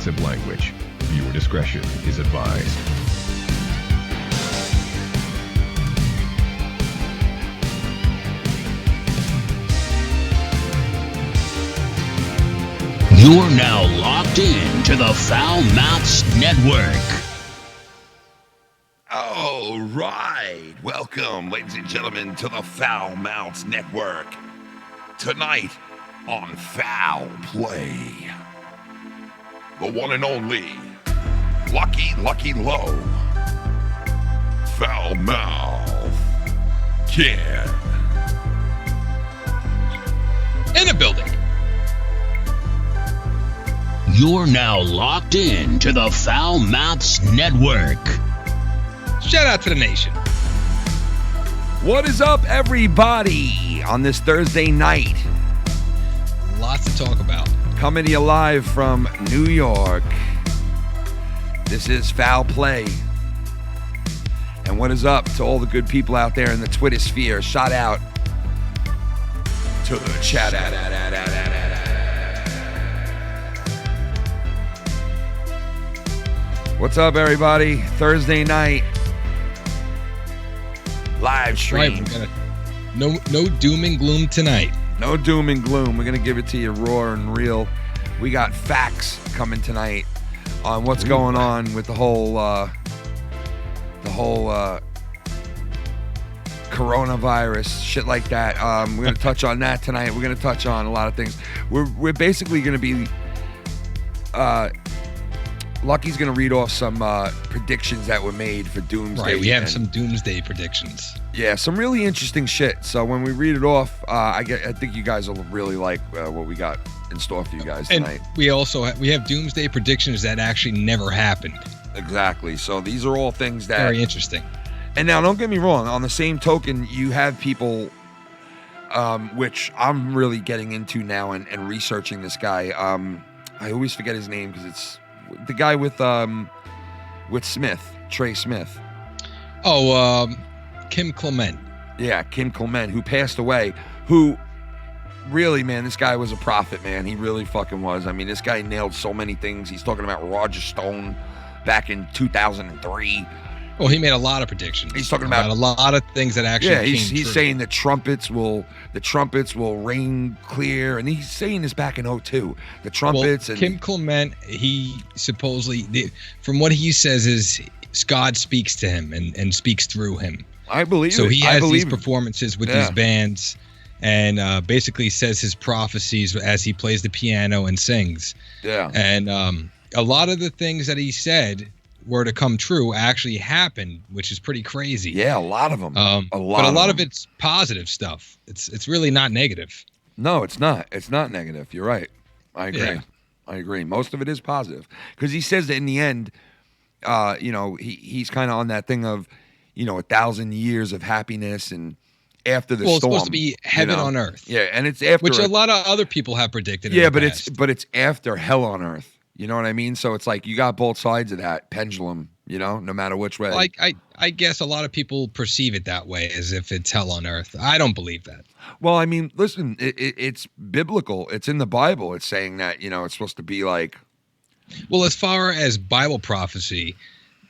offensive language. Viewer discretion is advised. You're now locked in to the Foul Mouths Network. All right. Welcome, ladies and gentlemen, to the Foul Mouths Network. Tonight on Foul Play, the one and only Lucky Low, Foul Mouth Ken. In the building. You're now locked in to the Foul Mouths Network. Shout out to the nation. What is up, everybody, on this Thursday night? Lots to talk about. Coming to you live from New York. This is Foul Play. And what is up to all the good people out there in the Twitter sphere? Shout out to the chat. What's up, everybody? Thursday night. Live stream. Right, no doom and gloom tonight. No doom and gloom. We're going to give it to you raw and real. We got facts coming tonight on what's going on with the whole coronavirus, shit like that. We're going to touch on that tonight. We're going to touch on a lot of things. We're basically going to be... Lucky's going to read off some predictions that were made for Doomsday. Right, we have some Doomsday predictions. Yeah, some really interesting shit. So when we read it off, I think you guys will really like what we got in store for you guys tonight. And we also have Doomsday predictions that actually never happened. Exactly. So these are all things that... Very interesting. And now, don't get me wrong. On the same token, you have people, which I'm really getting into now and researching this guy. I always forget his name because it's the guy with Smith, Trey Smith. Oh, Kim Clement. Yeah, Kim Clement, who passed away, who really, man, this guy was a prophet, man. He really fucking was. I mean, this guy nailed so many things. He's talking about Roger Stone back in 2003. Well, he made a lot of predictions. He's talking about a lot of things that actually came true. He's saying the trumpets will reign clear, and he's saying this back in 2002. The trumpets. Well, Kim Clement, he supposedly, from what he says, is God speaks to him and speaks through him. I believe so. it. He has these performances with these bands, and basically says his prophecies as he plays the piano and sings. Yeah. And a lot of the things that he said were to come true actually happened, which is pretty crazy. Yeah, a lot of them. But a lot of it's positive stuff. It's really not negative. No, it's not. It's not negative. You're right. I agree. Yeah. I agree. Most of it is positive because he says that in the end, he's kind of on that thing of, 1,000 years of happiness and after the storm. Well, it's supposed to be heaven on earth. Yeah, and it's after which a lot of other people have predicted. Yeah, in the past. but it's after hell on earth. You know what I mean? So it's like you got both sides of that pendulum, no matter which way. Like I guess a lot of people perceive it that way, as if it's hell on earth. I don't believe that. Well, I mean, listen, it's biblical. It's in the Bible. It's saying that, it's supposed to be like... Well, as far as Bible prophecy,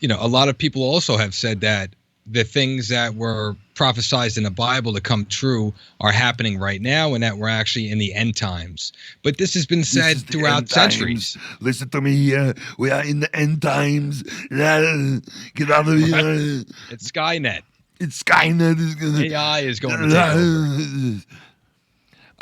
a lot of people also have said that the things that were prophesied in the Bible to come true are happening right now, and that we're actually in the end times. But this has been said throughout centuries. Listen to me here. We are in the end times. Get out of here. It's Skynet. It's Skynet. AI is going to take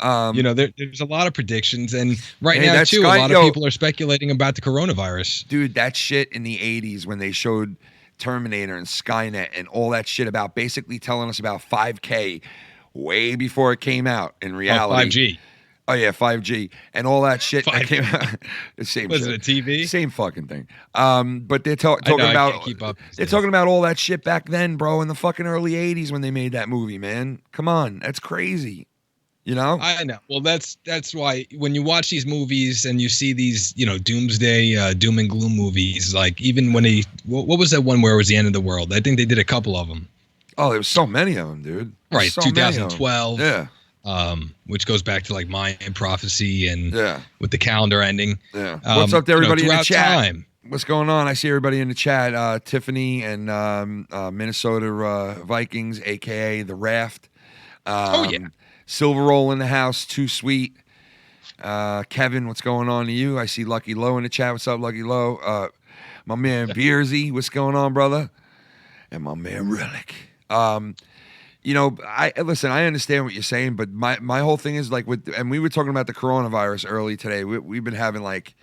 over. There's a lot of predictions, and now too, a lot of people are speculating about the coronavirus. Dude, that shit in the 80s when they showed Terminator and Skynet and all that shit about basically telling us about 5K way before it came out in reality. 5G. Oh, yeah, 5G and all that shit that came out. Same Was shit. it a TV? Same fucking thing. But they're talking about... I can't keep up. They're talking about all that shit back then, bro, in the fucking early 80s when they made that movie, man. Come on. That's crazy. I know. Well, that's why when you watch these movies and you see these, Doomsday, doom and gloom movies, like even when what was that one where it was the end of the world? I think they did a couple of them. Oh, there was so many of them, dude. Right, 2012. Yeah. which goes back to like Mayan prophecy and Yeah. with the calendar ending. Yeah. What's up to everybody in the throughout chat? time. What's going on? I see everybody in the chat. Tiffany and Minnesota Vikings, aka the Raft. Silver Roll in the house. Too sweet. Kevin, what's going on to you? I see Lucky Low in the chat. What's up, Lucky Low? My man Beersy, what's going on, brother? And my man Relic. I understand what you're saying, but my whole thing is like and we were talking about the coronavirus early today. We've been having like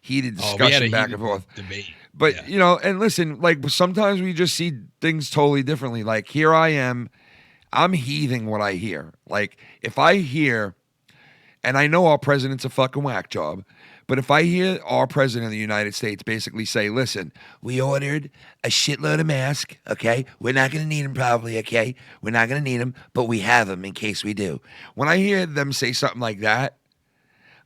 heated discussion back and forth. Debate. But and listen, like sometimes we just see things totally differently. Like here I am, I'm heathing what I hear. Like if I hear, and I know our president's a fucking whack job, but if I hear our president of the United States basically say, listen, we ordered a shitload of masks, okay? We're not going to need them probably, okay? We're not going to need them, but we have them in case we do. When I hear them say something like that,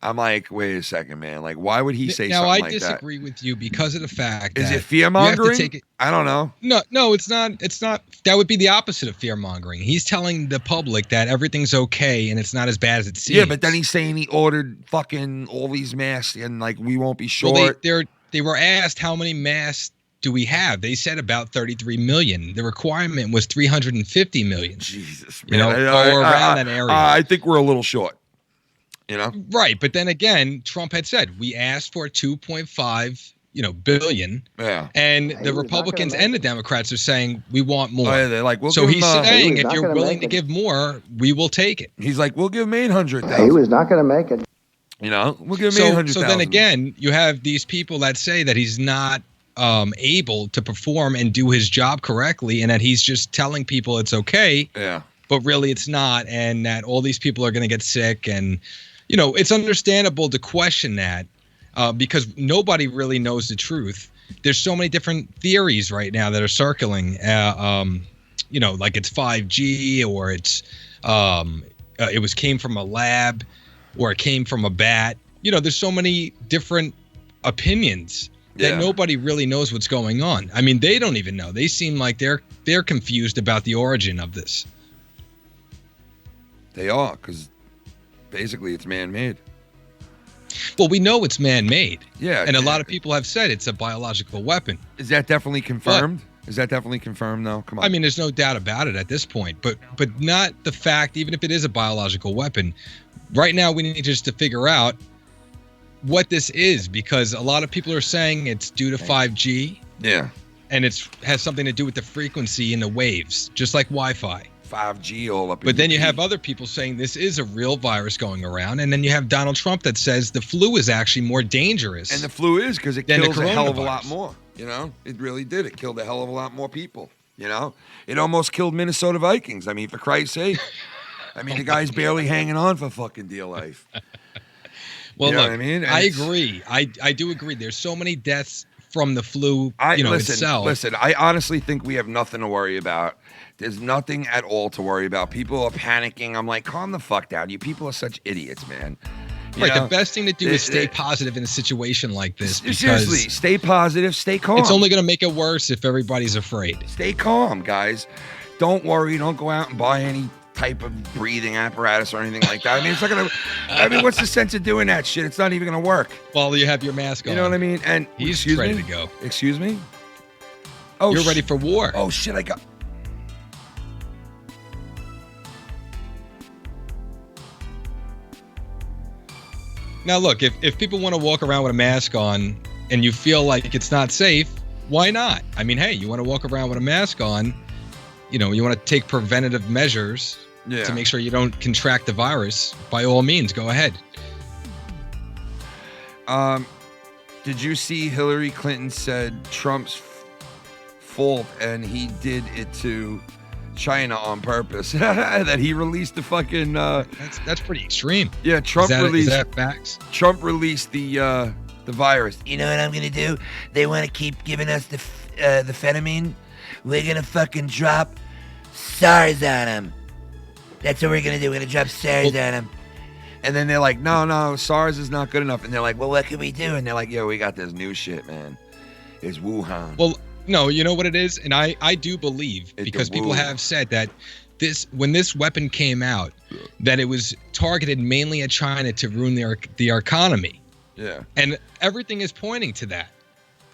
I'm like, wait a second, man. Like, why would he say something like that? Now, I disagree with you because of the fact Is that it fear-mongering? I don't know. No, it's not. It's not. That would be the opposite of fear-mongering. He's telling the public that everything's okay and it's not as bad as it seems. Yeah, but then he's saying he ordered fucking all these masks and, like, we won't be short. Well, they were asked how many masks do we have? They said about 33 million. The requirement was 350 million. Jesus, man. Or around that area. I think we're a little short. Right, but then again, Trump had said we asked for 2.5, billion. Yeah. And the Republicans and the Democrats are saying we want more. Oh, yeah, they're like, so he's saying if you're willing to give more, we will take it. He's like, we'll give him 800,000. He was not going to make it. We'll give him 800,000. So then again, you have these people that say that he's not able to perform and do his job correctly, and that he's just telling people it's okay. Yeah. But really, it's not, and that all these people are going to get sick and. It's understandable to question that because nobody really knows the truth. There's so many different theories right now that are circling, like it's 5G or it's came from a lab or it came from a bat. There's so many different opinions that nobody really knows what's going on. I mean, they don't even know. They seem like they're confused about the origin of this. They are, because basically it's man-made. Well, we know it's man-made. Yeah. And a lot of people have said it's a biological weapon. Is that definitely confirmed? Is that definitely confirmed, though? Come on. I mean, there's no doubt about it at this point. But not the fact, even if it is a biological weapon, right now we need just to figure out what this is, because a lot of people are saying it's due to 5G. Yeah. And it has something to do with the frequency and the waves, just like Wi-Fi. 5G all up in But then you have other people saying this is a real virus going around, and then you have Donald Trump that says the flu is actually more dangerous. And the flu is, because it kills a hell of a lot more. It really did. It killed a hell of a lot more people. It almost killed Minnesota Vikings. I mean, for Christ's sake. I mean, the guy's barely hanging on for fucking dear life. Well, you know look, what I mean? I agree. I do agree. There's so many deaths from the flu, itself. Listen, I honestly think we have nothing to worry about. There's nothing at all to worry about. People are panicking. I'm like, calm the fuck down. You people are such idiots, man. Right. The best thing to do is stay positive in a situation like this. Seriously, stay positive, stay calm. It's only going to make it worse if everybody's afraid. Stay calm, guys. Don't worry. Don't go out and buy any type of breathing apparatus or anything like that. I mean, it's not going to. I mean, what's the sense of doing that shit? It's not even going to work. Well, you have your mask on. You know what I mean? And he's ready to go. Excuse me? Oh, you're ready for war. Oh, shit. I got. Now, look, if people want to walk around with a mask on and you feel like it's not safe, why not? I mean, hey, you want to walk around with a mask on, you want to take preventative measures to make sure you don't contract the virus, by all means, go ahead. Did you see Hillary Clinton said Trump's fault and he did it to China on purpose? That he released the fucking that's pretty extreme. Yeah, Trump released. Is that facts? Trump released the virus. You know what I'm gonna do? They want to keep giving us the phenamine. We're gonna fucking drop SARS on them. That's what we're gonna do. We're gonna drop SARS on them. And then they're like, no, SARS is not good enough. And they're like, well, what can we do? And they're like, yo, we got this new shit, man. It's Wuhan. Well, no, you know what it is? And I do believe, because people have said that when this weapon came out, that it was targeted mainly at China to ruin their economy. Yeah. And everything is pointing to that.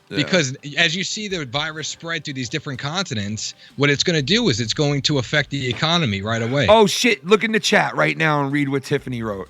Yeah. Because as you see the virus spread through these different continents, what it's going to do is it's going to affect the economy right away. Oh, shit. Look in the chat right now and read what Tiffany wrote.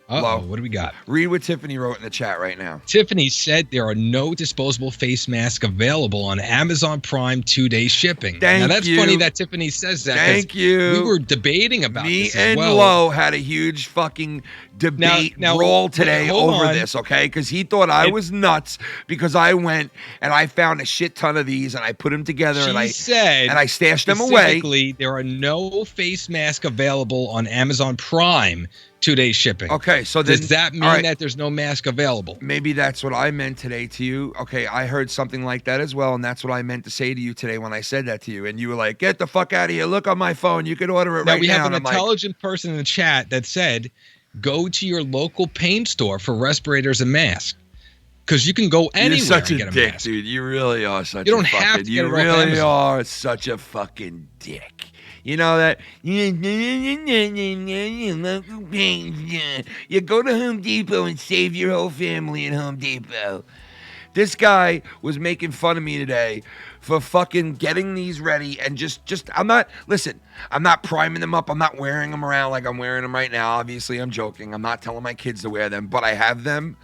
Uh-oh, what do we got? Read what Tiffany wrote in the chat right now. Tiffany said there are no disposable face masks available on Amazon Prime 2-day shipping. Now, that's funny that Tiffany says that. Thank you. We were debating about this as well. Me and Lo had a huge fucking debate brawl today over this, okay? Because he thought I was nuts because I went and I found a shit ton of these and I put them together and I stashed them away. There are no face masks available on Amazon Prime 2-day shipping. Okay, so then, does that mean that there's no mask available? Maybe that's what I meant today to you. Okay, I heard something like that as well, and that's what I meant to say to you today when I said that to you. And you were like, "Get the fuck out of here! Look on my phone. You can order it right now." We have an intelligent person in the chat that said, "Go to your local pain store for respirators and masks." Because you can go anywhere. You're such and a get dick, mask. dude. You really are such. You don't have to. You really are such a fucking dick. You know that? You go to Home Depot and save your whole family at Home Depot. This guy was making fun of me today for fucking getting these ready and I'm not priming them up. I'm not wearing them around like I'm wearing them right now. Obviously, I'm joking. I'm not telling my kids to wear them, but I have them.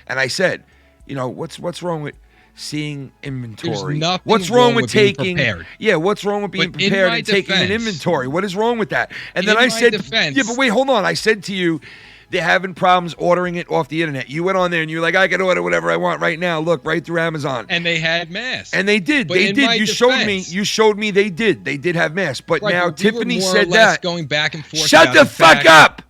And I said, you know, what's wrong with seeing inventory? What's wrong with taking? Yeah, what's wrong with being prepared and taking an inventory? What is wrong with that? And then I said, yeah, but wait, hold on. I said to you, they're having problems ordering it off the internet. You went on there and you're like, I can order whatever I want right now. Look, right through Amazon. And they had masks. And they did. They did. You showed me they did. They did have masks. But now Tiffany said that. Going back and forth. Shut the fuck up.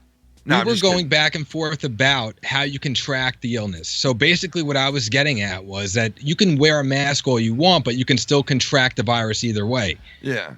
We were going back and forth about how you can track the illness. So basically what I was getting at was that you can wear a mask all you want, but you can still contract the virus either way. Yeah.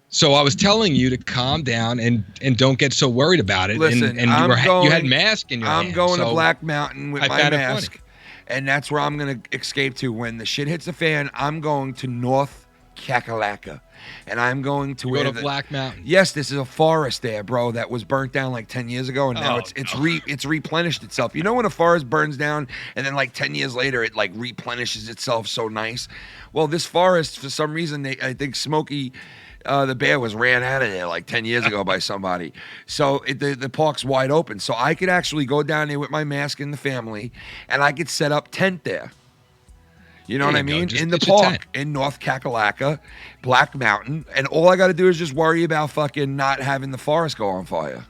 So I was telling you to calm down and don't get so worried about it. Listen, and you had mask in your hand. I'm going to Black Mountain with my mask, and that's where I'm going to escape to. When the shit hits the fan, I'm going to North Kakalaka. And I'm going to go to Black Mountain. Yes, this is a forest there, bro, that was burnt down like 10 years ago, and now it's replenished itself. You know when a forest burns down and then like 10 years later it like replenishes itself so nice? Well, this forest, for some reason, I think Smokey the bear was ran out of there like 10 years ago by somebody. So the park's wide open. So I could actually go down there with my mask and the family, and I could set up tent there. You know what I mean? In the park, in North Kakalaka, Black Mountain. And all I got to do is just worry about fucking not having the forest go on fire.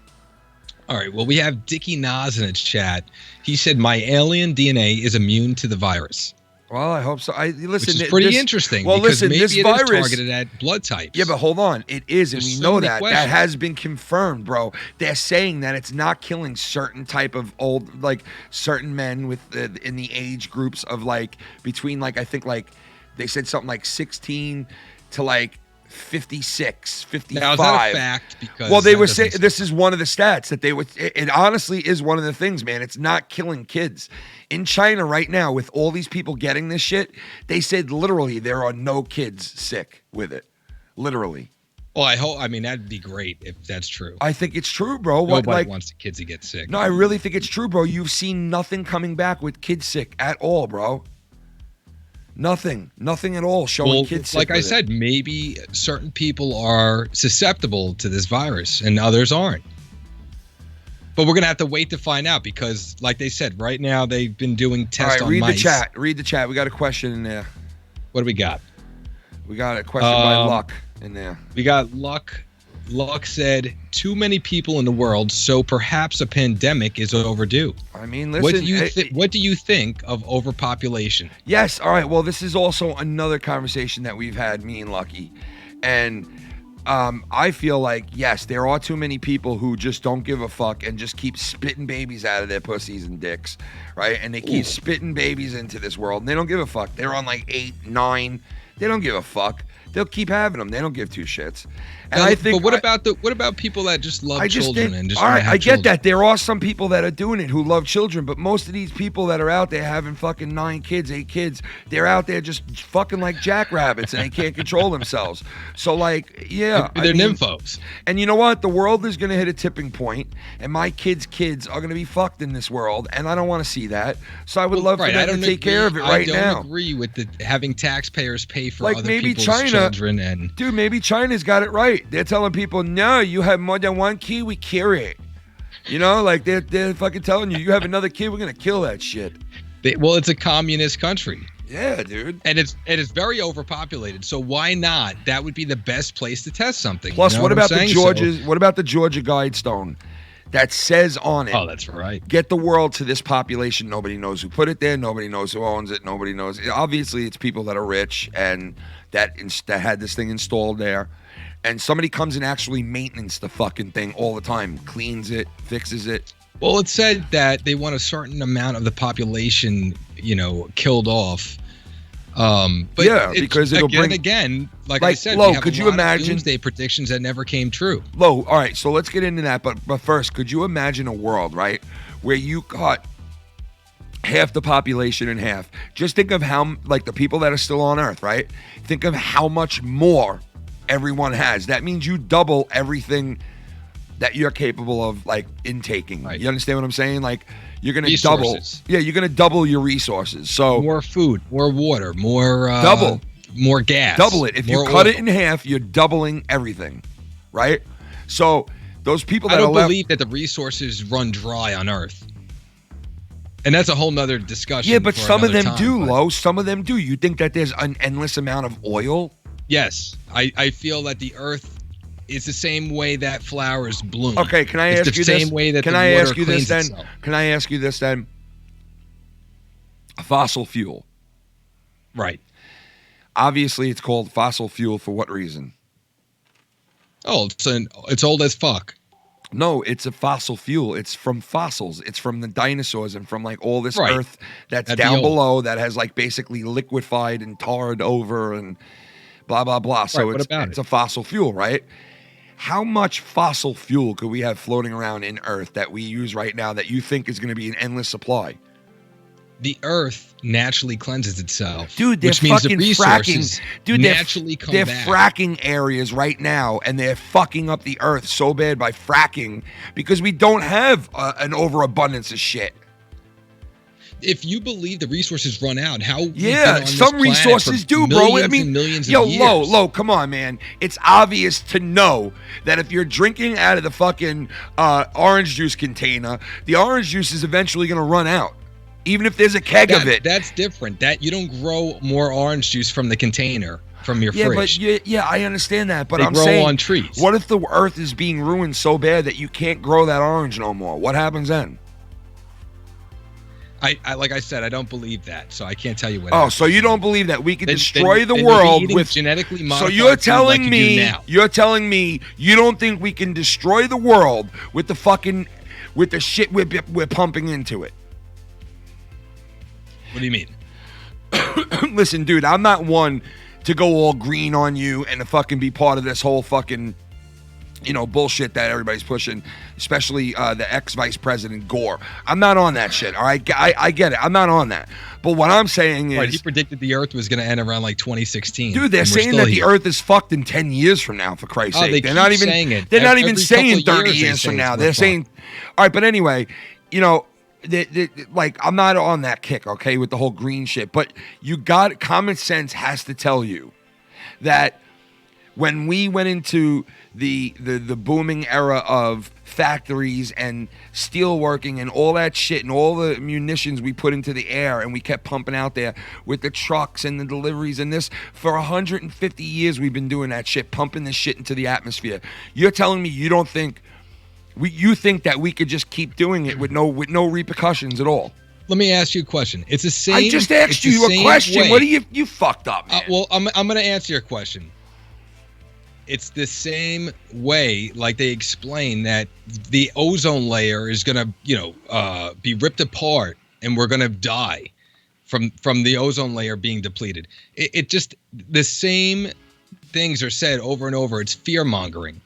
All right. Well, we have Dickie Nas in its chat. He said, my alien DNA is immune to the virus. Well, I hope so. Listen, which is pretty interesting. Well, because maybe this virus is targeted at blood types. Yeah, but hold on, it is, and we know that. That has been confirmed, bro. They're saying that it's not killing certain type of old, like certain men with in the age groups of like between like I think like they said something like 16 to like 56, 55. Now, is that a fact? Because well, they were saying this is one of the stats that they would. It honestly is one of the things, man. It's not killing kids. In China right now, with all these people getting this shit, they said literally there are no kids sick with it. Literally. Well, I mean, that'd be great if that's true. I think it's true, bro. Nobody wants the kids to get sick. No, I really think it's true, bro. You've seen nothing coming back with kids sick at all, bro. Nothing at all showing kids sick. Like I said, maybe certain people are susceptible to this virus and others aren't. But we're going to have to wait to find out because, like they said, right now they've been doing tests on mice. Read the chat. Read the chat. We got a question in there. What do we got? We got a question by Luck in there. We got Luck. Luck said, too many people in the world, so perhaps a pandemic is overdue. I mean, listen. What do you think of overpopulation? Yes. All right. Well, this is also another conversation that we've had, me and Lucky. And I feel like, yes, there are too many people who just don't give a fuck and just keep spitting babies out of their pussies and dicks, right? And they keep spitting babies into this world, and they don't give a fuck. They're on like 8, 9. They don't give a fuck. they'll keep having them. They don't give two shits. And Now, I think, but what about people that just love I just children think, and just all wanna right, have I get children? that. There are some people that are doing it who love children, but most of these people that are out there having fucking 9 kids, 8 kids, they're out there just fucking like jackrabbits and they can't control themselves. So, like, yeah. They're nymphos. And you know what? The world is going to hit a tipping point, and my kids' kids are going to be fucked in this world, and I don't want to see that. So I would love for them to take care of it right now. I don't agree with having taxpayers pay for Like other maybe people's China, children. And dude, maybe China's got it right. They're telling people, no, you have more than one kid, we kill it. You know, like they're fucking telling you have another kid, we're gonna kill that shit. well, it's a communist country. Yeah, dude. And it is very overpopulated. So why not? That would be the best place to test something. Plus, you know what I'm about the saying? Georgia? What about the Georgia Guidestone that says on it? Oh, that's right. Get the world to this population. Nobody knows who put it there. Nobody knows who owns it. Nobody knows. Obviously, it's people that are rich and that had this thing installed there. And somebody comes and actually maintenance the fucking thing all the time, cleans it, fixes it. Well, it said that they want a certain amount of the population, killed off. But yeah, because it'll bring again, like I said, Lo, we have could a you lot imagine of doomsday predictions that never came true. Lo, all right, so let's get into that. But first, could you imagine a world, right, where you cut half the population in half? Just think of how, like, the people that are still on Earth, right? Think of how much more everyone has. That means you double everything that you're capable of, like, intaking. Right. You understand what I'm saying? Like, you're gonna Resources. double. Yeah, you're gonna double your resources. So More food, more water, more Double. more gas. double it. If you more cut oil. it in half, you're doubling everything, right? So those people that I don't are left, believe that the resources run dry on Earth. And that's a whole nother discussion. yeah, but for some of another them time, do, but- Lo. Some of them do. You think that there's an endless amount of oil? Yes, I feel that the Earth is the same way that flowers bloom. Okay, can I It's ask the you this? same way that Can the I water ask you this cleans then? itself. Can I ask you this then? A fossil fuel. Right. Obviously, it's called fossil fuel for what reason? Oh, it's old as fuck. No, it's a fossil fuel. It's from fossils. It's from the dinosaurs and from like all this Right. earth that's That'd be down old. below that has like basically liquefied and tarred over and blah blah blah. So Right, what it's about it's it? a fossil fuel, right? How much fossil fuel could we have floating around in Earth that we use right now that you think is going to be an endless supply? The Earth naturally cleanses itself, Dude, they're which means the fucking resources fracking. Dude, naturally come they're back. fracking areas right now, and they're fucking up the Earth so bad by fracking because we don't have an overabundance of shit. If you believe the resources run out, how we've been Yeah, on this some planet resources for do, bro. I millions mean, and millions yo, of years. Lo, come on, man. It's obvious to know that if you're drinking out of the fucking orange juice container, the orange juice is eventually going to run out, even if there's a keg of it. That's different. That you don't grow more orange juice from the container from your Yeah, fridge. but yeah, I understand that. But They I'm grow saying, on trees. what if the Earth is being ruined so bad that you can't grow that orange no more? What happens then? I like I said, I don't believe that, so I can't tell you what. Oh, happens. so you don't believe that we could Then- destroy then the you'll be world eating with genetically So modified you're food telling like you do me, now. you don't think we can destroy the world with the shit we're pumping into it? What do you mean? Listen, dude, I'm not one to go all green on you and to fucking be part of this whole fucking, bullshit that everybody's pushing, especially the ex-vice president Gore. I'm not on that shit, all right? I get it. I'm not on that. But what I'm saying is... Right, he predicted the Earth was going to end around like 2016. Dude, they're and we're saying still that the here. Earth is fucked in 10 years from now, for Christ's Oh, sake. they They're keep not even saying it. They're not even Every saying couple 30 years they years say from now. it's They're fucked. saying, all right, but anyway, like, I'm not on that kick, okay, with the whole green shit. But common sense has to tell you that when we went into the booming era of factories and steel working and all that shit and all the munitions we put into the air and we kept pumping out there with the trucks and the deliveries and this, for 150 years we've been doing that shit, pumping this shit into the atmosphere. You're telling me you don't think you think that we could just keep doing it with no repercussions at all? Let me ask you a question. It's the same. I just asked it's the you a same question. way. What do you fucked up, man? Well, I'm going to answer your question. It's the same way, like they explain that the ozone layer is going to, be ripped apart, and we're going to die from the ozone layer being depleted. It just the same things are said over and over. It's fear mongering.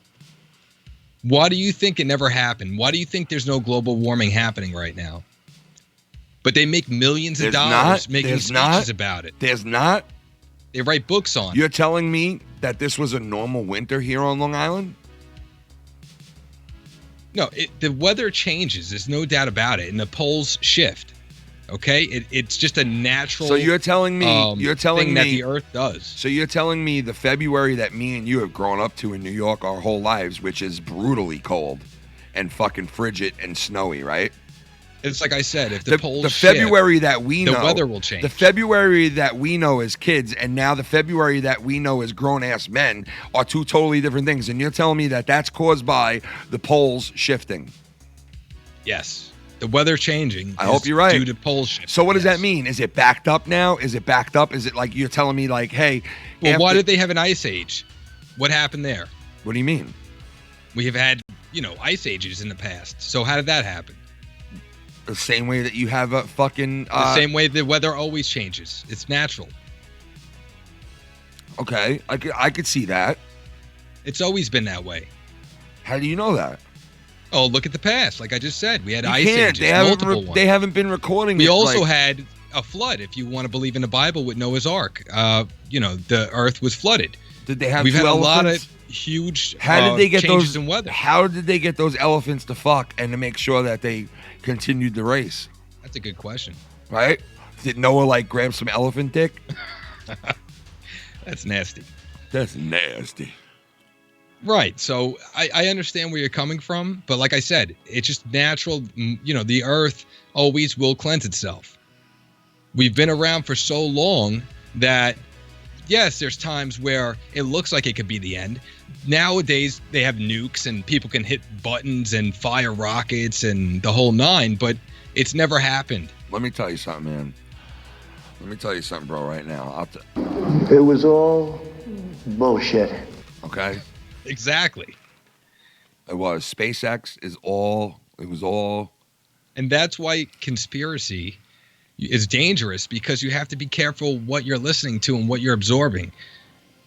Why do you think it never happened? Why do you think there's no global warming happening right now? But they make millions of dollars making speeches about it. There's not. They write books on it. You're telling me that this was a normal winter here on Long Island? No, the weather changes. There's no doubt about it, and the poles shift. Okay, it's just a natural. So you're telling me thing that the Earth does. So you're telling me the February that me and you have grown up to in New York our whole lives, which is brutally cold and fucking frigid and snowy, right? It's like I said, if the poles the shift, February that we know, the weather will change. The February that we know as kids and now the February that we know as grown-ass men are two totally different things. And you're telling me that that's caused by the poles shifting. Yes. The weather changing. I hope you're right. Due to pole shifting. So what does that mean? Is it backed up now? Is it backed up? Is it like you're telling me like, hey. Well, why did they have an ice age? What happened there? What do you mean? We have had, ice ages in the past. So how did that happen? The same way that you have a fucking... the same way the weather always changes. It's natural. Okay, I could see that. It's always been that way. How do you know that? Oh, look at the past. Like I just said, we had ice ages, multiple ones. They haven't been recording. We also had a flood, if you want to believe in the Bible, with Noah's Ark. The earth was flooded. Did they have We've had elephants? A lot of huge how did they get changes those, in weather. How did they get those elephants to fuck and to make sure that they continued the race? That's a good question. Right? Did Noah grab some elephant dick? That's nasty. That's nasty. Right. So I understand where you're coming from, but like I said, it's just natural. The earth always will cleanse itself. We've been around for so long that, yes, there's times where it looks like it could be the end. Nowadays, they have nukes and people can hit buttons and fire rockets and the whole nine, but it's never happened. Let me tell you something, man. Let me tell you something, bro, right now. It was all bullshit. Okay? Exactly. It was. SpaceX it was all. And that's why conspiracy is dangerous, because you have to be careful what you're listening to and what you're absorbing.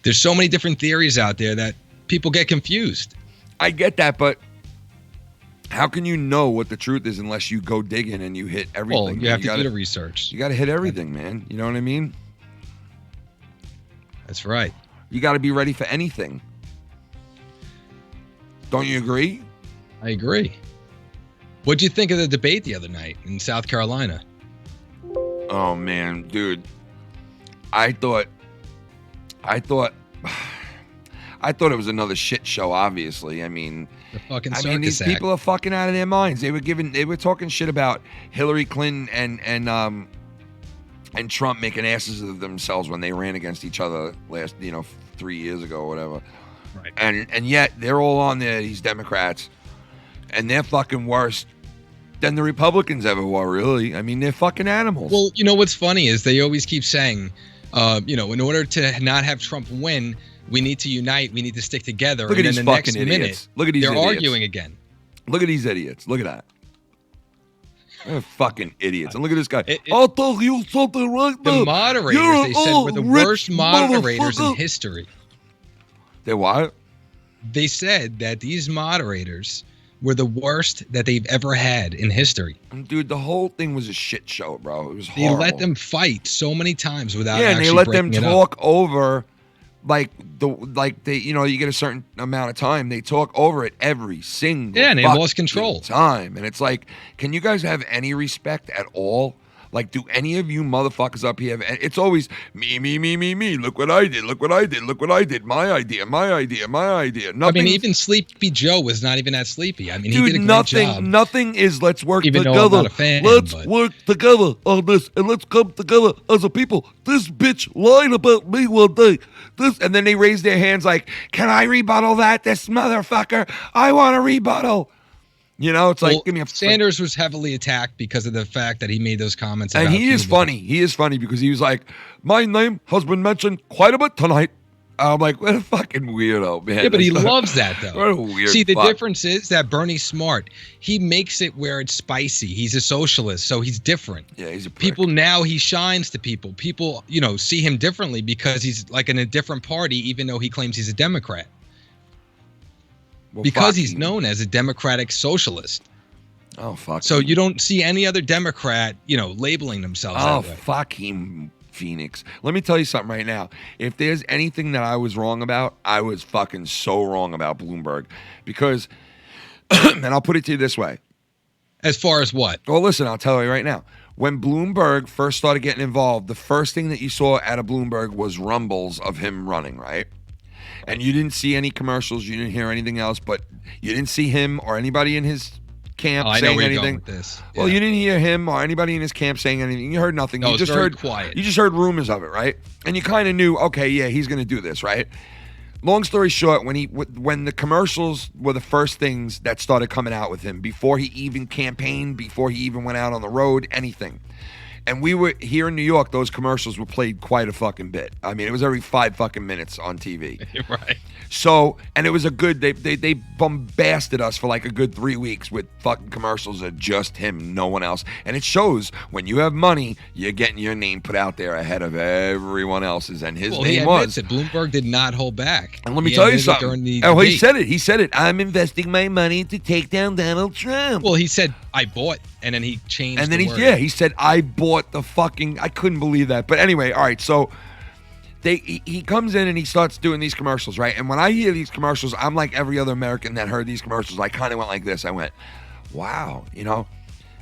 There's so many different theories out there that people get confused. I get that, but how can you know what the truth is unless you go digging and you hit everything? Well, you have to do the research. You got to hit everything, man. You know what I mean? That's right. You got to be ready for anything. Don't you agree? I agree. What'd you think of the debate the other night in South Carolina? Oh, man, dude. I thought it was another shit show, obviously. I mean, these people are fucking out of their minds. They were talking shit about Hillary Clinton and Trump making asses of themselves when they ran against each other last, 3 years ago or whatever. Right. And yet they're all on there, these Democrats, and they're fucking worse than the Republicans ever were, really. I mean, they're fucking animals. Well, what's funny is they always keep saying, in order to not have Trump win, we need to unite, we need to stick together. Look at these the fucking next idiots. minute, Look at these they're idiots. arguing again. Look at these idiots. Look at that. They're fucking idiots. And look at this guy. I'll tell you something right now. The moderators, they said, were the worst moderators in history. They what? They said that these moderators were the worst that they've ever had in history. Dude, the whole thing was a shit show, bro. It was They horrible. let them fight so many times without and actually they let them breaking it talk up. over, you get a certain amount of time. They talk over it every single Yeah, and they lost fucking control. time. And it's like, can you guys have any respect at all? Like, do any of you motherfuckers up here have, it's always me. Look what I did. Look what I did. Look what I did. My idea. Nothing. I mean, even Sleepy Joe was not even that sleepy. I mean, Dude, he did a great job. Nothing is let's work Even together. though I'm not a fan, let's but- work together on this and let's come together as a people. This bitch lied about me one day. And then they raise their hands like, can I rebuttal that? This motherfucker, I want a rebuttal. It's like, Well, give me a Sanders was heavily attacked because of the fact that he made those comments. And about he is Cuba. funny. He is funny because he was like, my name has been mentioned quite a bit tonight. I'm like, what a fucking weirdo, man. Yeah, but he That's not- loves that though. What a weird See, the fuck. difference is that Bernie's smart. He makes it where it's spicy. He's a socialist, so he's different. Yeah, he's a prick. People now he shines to people. People, see him differently because he's like in a different party, even though he claims he's a Democrat. Well, Because fuck he's him. known as a democratic socialist. Oh, fuck So him. you don't see any other Democrat, labeling themselves Oh, that way. fuck him, Phoenix. Let me tell you something right now. If there's anything that I was wrong about, I was fucking so wrong about Bloomberg. Because, and I'll put it to you this way. As far as what? Well, listen, I'll tell you right now. When Bloomberg first started getting involved, the first thing that you saw out of Bloomberg was rumbles of him running, right? And you didn't see any commercials. You didn't hear anything else, but you didn't see him or anybody in his camp Oh, I know saying where you're anything. going with this. Well, Yeah. you didn't hear him or anybody in his camp saying anything. You heard nothing. No, You it's just very heard quiet. You just heard rumors of it, right? And you kind of knew, okay, yeah, he's going to do this, right? Long story short, when the commercials were the first things that started coming out with him, before he even campaigned, before he even went out on the road, anything. And we were here in New York, those commercials were played quite a fucking bit. I mean, it was every 5 fucking minutes on TV. Right. So, and it was a good, they bombasted us for like a good 3 weeks with fucking commercials of just him, no one else. And it shows when you have money, you're getting your name put out there ahead of everyone else's. And his Well, he name admits was. it. Bloomberg did not hold back. And let me He tell you admitted it during something. the Oh, he debate. said it. He said it. I'm investing my money to take down Donald Trump. Well, he said, I bought, and then he changed And then the he, word. yeah, he said, I bought the fucking, I couldn't believe that. But anyway, all right, so he comes in and he starts doing these commercials, right? And when I hear these commercials, I'm like every other American that heard these commercials. I kind of went like this. I went, wow,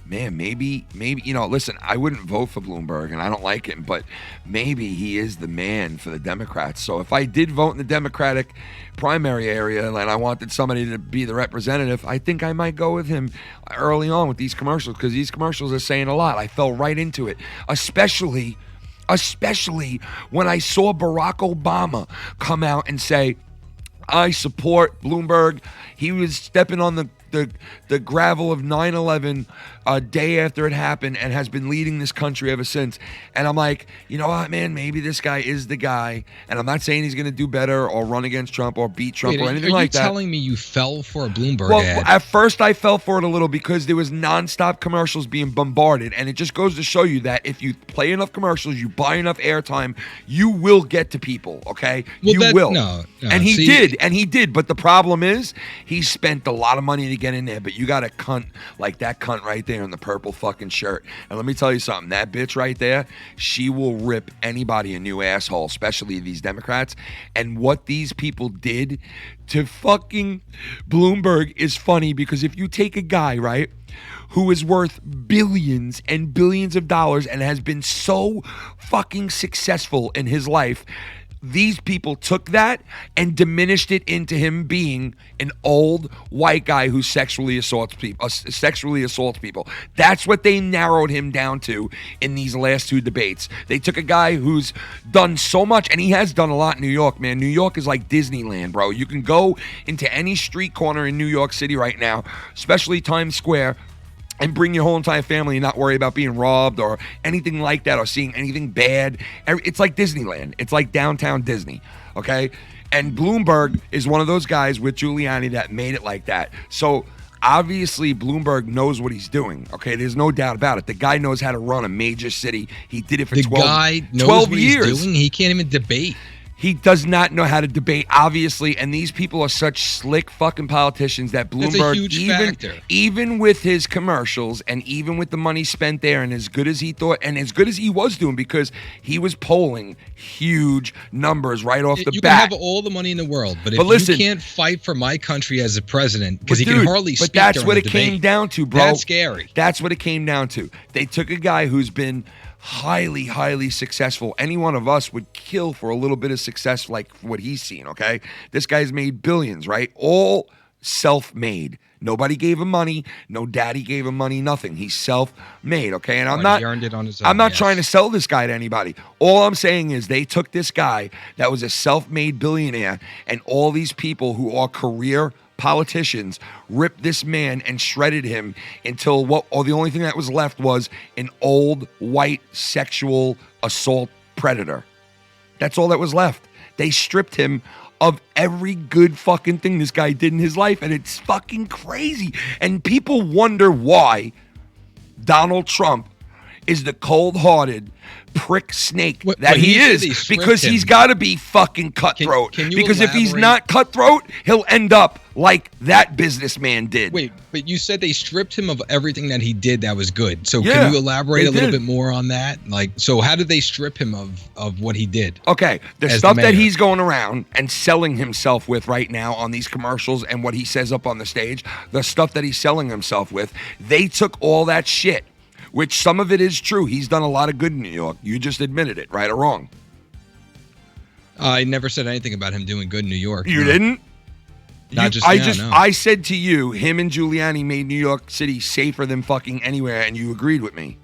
man, maybe, listen, I wouldn't vote for Bloomberg and I don't like him, but maybe he is the man for the Democrats. So if I did vote in the Democratic primary area and I wanted somebody to be the representative, I think I might go with him early on with these commercials, because these commercials are saying a lot. I fell right into it, especially when I saw Barack Obama come out and say, I support Bloomberg. He was stepping on the gravel of 9/11 a day after it happened and has been leading this country ever since. And I'm like, you know what, man, maybe this guy is the guy. And I'm not saying he's going to do better or run against Trump or beat Trump Wait, or anything are like you that. telling me you fell for a Bloomberg Well, ad? at first I fell for it a little because there was nonstop commercials being bombarded, and it just goes to show you that if you play enough commercials, you buy enough airtime, you will get to people, okay? Well, You will. no, And he see- did, but the problem is he spent a lot of money to get in there, but you got a cunt like that cunt right there in the purple fucking shirt. And let me tell you something, that bitch right there, she will rip anybody a new asshole, especially these Democrats. And what these people did to fucking Bloomberg is funny, because if you take a guy, right, who is worth billions and billions of dollars and has been so fucking successful in his life, these people took that and diminished it into him being an old white guy who sexually assaults people. That's what they narrowed him down to in these last 2 debates. They took a guy who's done so much, and he has done a lot in New York, man. New York is like Disneyland, bro. You can go into any street corner in New York City right now, especially Times Square, and bring your whole entire family and not worry about being robbed or anything like that or seeing anything bad. It's like Disneyland. It's like downtown Disney, okay? And Bloomberg is one of those guys with Giuliani that made it like that. So obviously Bloomberg knows what he's doing, okay? There's no doubt about it. The guy knows how to run a major city. He did it for the 12 guy knows 12 what years. he's doing. He can't even debate. He does not know how to debate, obviously, and these people are such slick fucking politicians that That's a Bloomberg, huge factor. even with his commercials and even with the money spent there, and as good as he thought and as good as he was doing, because he was polling huge numbers right off the You bat. can have all the money in the world, but if listen, you can't fight for my country as a president, But because he dude, can hardly speak But that's during what the it came debate, down to, bro. That's scary. That's what it came down to. They took a guy who's been highly, highly successful. Any one of us would kill for a little bit of success like what he's seen, okay? This guy's made billions, right? All self-made. Nobody gave him money. No daddy gave him money, nothing. He's self-made, okay? And He earned it on his own, I'm not yes. trying to sell this guy to anybody. All I'm saying is they took this guy that was a self-made billionaire, and all these people who are career politicians ripped this man and shredded him until the only thing that was left was an old white sexual assault predator. That's all that was left. They stripped him of every good fucking thing this guy did in his life, and it's fucking crazy. And people wonder why Donald Trump is the cold-hearted prick snake that he is, because he's got to be fucking cutthroat. Because if he's not cutthroat, he'll end up like that businessman did. Wait, but you said they stripped him of everything that he did that was good. So can you elaborate a little bit more on that? Like, so how did they strip him of what he did? Okay, the stuff that he's going around and selling himself with right now on these commercials and what he says up on the stage, the stuff that he's selling himself with, they took all that shit, which some of it is true. He's done a lot of good in New York. You just admitted it, right or wrong? I never said anything about him doing good in New York. You didn't? No. I said to you, him and Giuliani made New York City safer than fucking anywhere, and you agreed with me.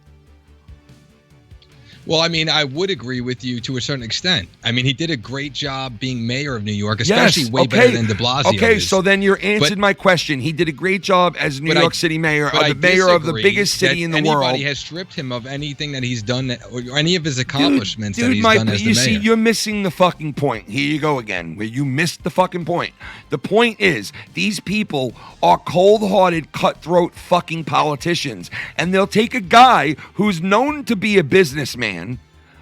Well, I mean, I would agree with you to a certain extent. I mean, he did a great job being mayor of New York, especially way better than de Blasio. Okay, so then you answered my question. He did a great job as New York City mayor, of the mayor of the biggest city in the world. Anybody has stripped him of anything that he's done, or any of his accomplishments that he's done as the mayor. You see, you're missing the fucking point. Here you go again, where you missed the fucking point. The point is, these people are cold-hearted, cutthroat fucking politicians, and they'll take a guy who's known to be a businessman,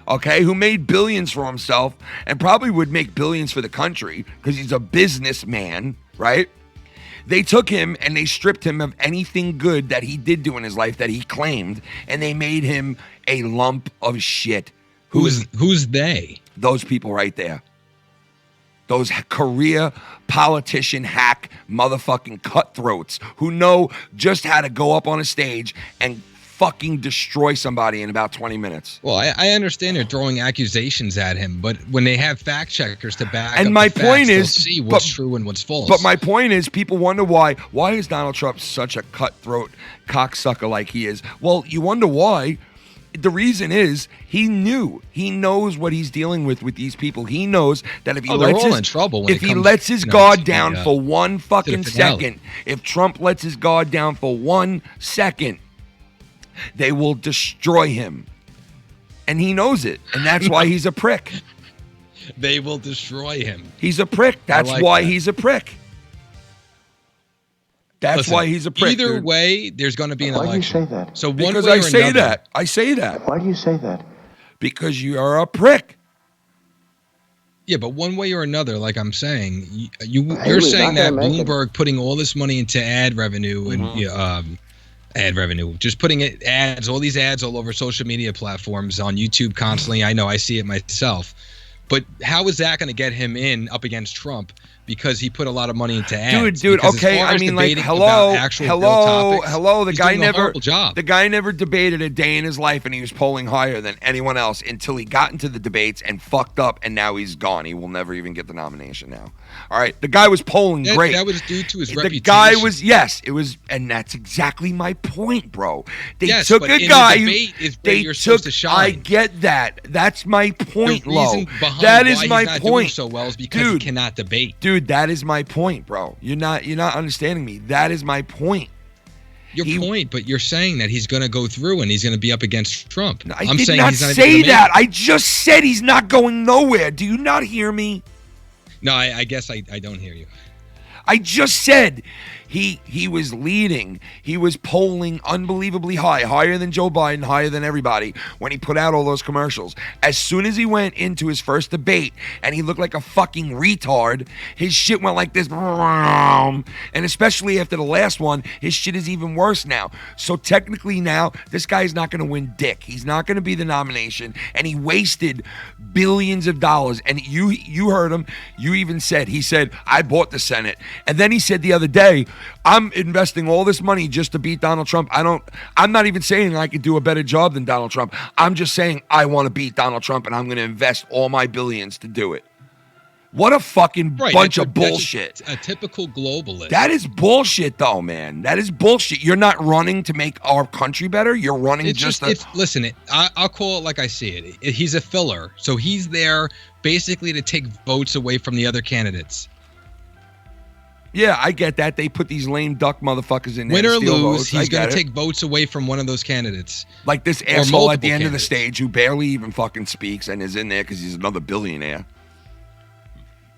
okay, who made billions for himself and probably would make billions for the country because he's a businessman, right? They took him and they stripped him of anything good that he did do in his life that he claimed, and they made him a lump of shit. Who's they? Those people right there. Those career politician hack motherfucking cutthroats who know just how to go up on a stage and fucking destroy somebody in about 20 minutes. Well, I understand they're throwing accusations at him, but when they have fact checkers to back and up my the point facts, is, they'll see what's true and what's false. But my point is, people wonder why is Donald Trump such a cutthroat cocksucker like he is? Well, you wonder why. The reason is he knows what he's dealing with these people. He knows that if he lets his guard down for 1 fucking second, if Trump lets his guard down for 1 second, they will destroy him. And he knows it. And that's why he's a prick. They will destroy him. He's a prick. That's why he's a prick. That's why he's a prick. Either way, there's going to be an election. Why do you say that? So one because way I or say another, that. I say that. Why do you say that? Because you are a prick. Yeah, but one way or another, like I'm saying, you're saying that Bloomberg putting all this money into ad revenue and ad revenue, just putting all these ads all over social media platforms, on YouTube constantly. I know, I see it myself. But how is that going to get him in up against Trump? Because he put a lot of money into ads. Dude. Okay, I mean, like, hello. The guy never debated a day in his life, and he was polling higher than anyone else until he got into the debates and fucked up, and now he's gone. He will never even get the nomination now. All right, the guy was polling great. That was due to his reputation. The guy was, it was, and that's exactly my point, bro. They took a guy who supposed to shine. I get that. That's my point, Lo. That is my point. Doing so well is because he cannot debate. Dude, that is my point, bro. You're not understanding me. That is my point. Your point, but you're saying that he's going to go through and he's going to be up against Trump. I did not say that. I just said he's not going nowhere. Do you not hear me? No, I guess I don't hear you. I just said he was leading. He was polling unbelievably higher than Joe Biden, higher than everybody when he put out all those commercials. As soon as he went into his first debate and he looked like a fucking retard, his shit went like this. And especially after the last one, his shit is even worse now. So technically now, this guy is not going to win dick. He's not going to be the nomination. And he wasted billions of dollars. And you heard him. You even said, he said, I bought the Senate. And then he said the other day, I'm investing all this money just to beat Donald Trump. I'm not even saying I could do a better job than Donald Trump. I'm just saying I want to beat Donald Trump and I'm going to invest all my billions to do it. What a fucking bunch of bullshit. A typical globalist. That is bullshit though, man. That is bullshit. You're not running to make our country better. You're running listen, I'll call it like I see it. He's a filler. So he's there basically to take votes away from the other candidates. Yeah, I get that. They put these lame duck motherfuckers in there. Win to or steal lose, votes. he's I going get to it. take votes away from one of those candidates. Like this Or asshole at the multiple end of the candidates. stage who barely even fucking speaks and is in there because he's another billionaire.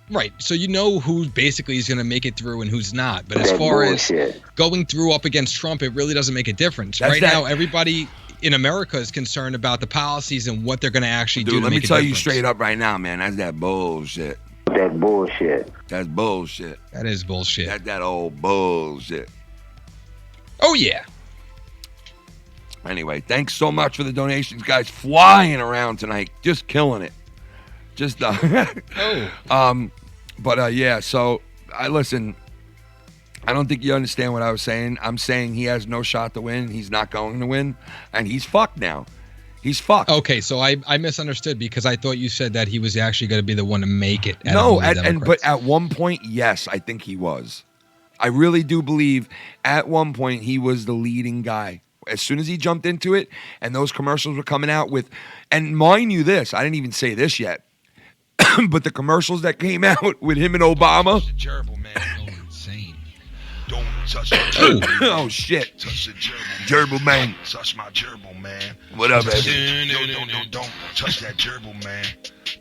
Right. So you know who basically is going to make it through and who's not. But as That far bullshit. as going through up against Trump, it really doesn't make a difference. That's Right that- now, everybody in America is concerned about the policies and what they're going to actually do Dude, to let me make a tell you difference. straight up right now, man. That's that bullshit. That bullshit. That's bullshit. That is bullshit. That old bullshit. Oh, yeah. Anyway, thanks so much for the donations, guys. Flying around tonight, just killing it. Just Oh. yeah. So I listen. I don't think you understand what I was saying. I'm saying he has no shot to win. He's not going to win, and he's fucked now. He's fucked. Okay, so I misunderstood because I thought you said that he was actually going to be the one to make it. No, out of the but Democrats. at one point, yes, I think he was. I really do believe at one point he was the leading guy. As soon as he jumped into it, and those commercials were coming out with, and mind you, this I didn't even say this yet, but the commercials that came out with him and Obama. The gerbil, man, going insane. Don't touch the gerbil. Oh shit! Touch the gerbil. Gerbil man. Touch my gerbil, man. What up, baby? Don't touch that gerbil, man.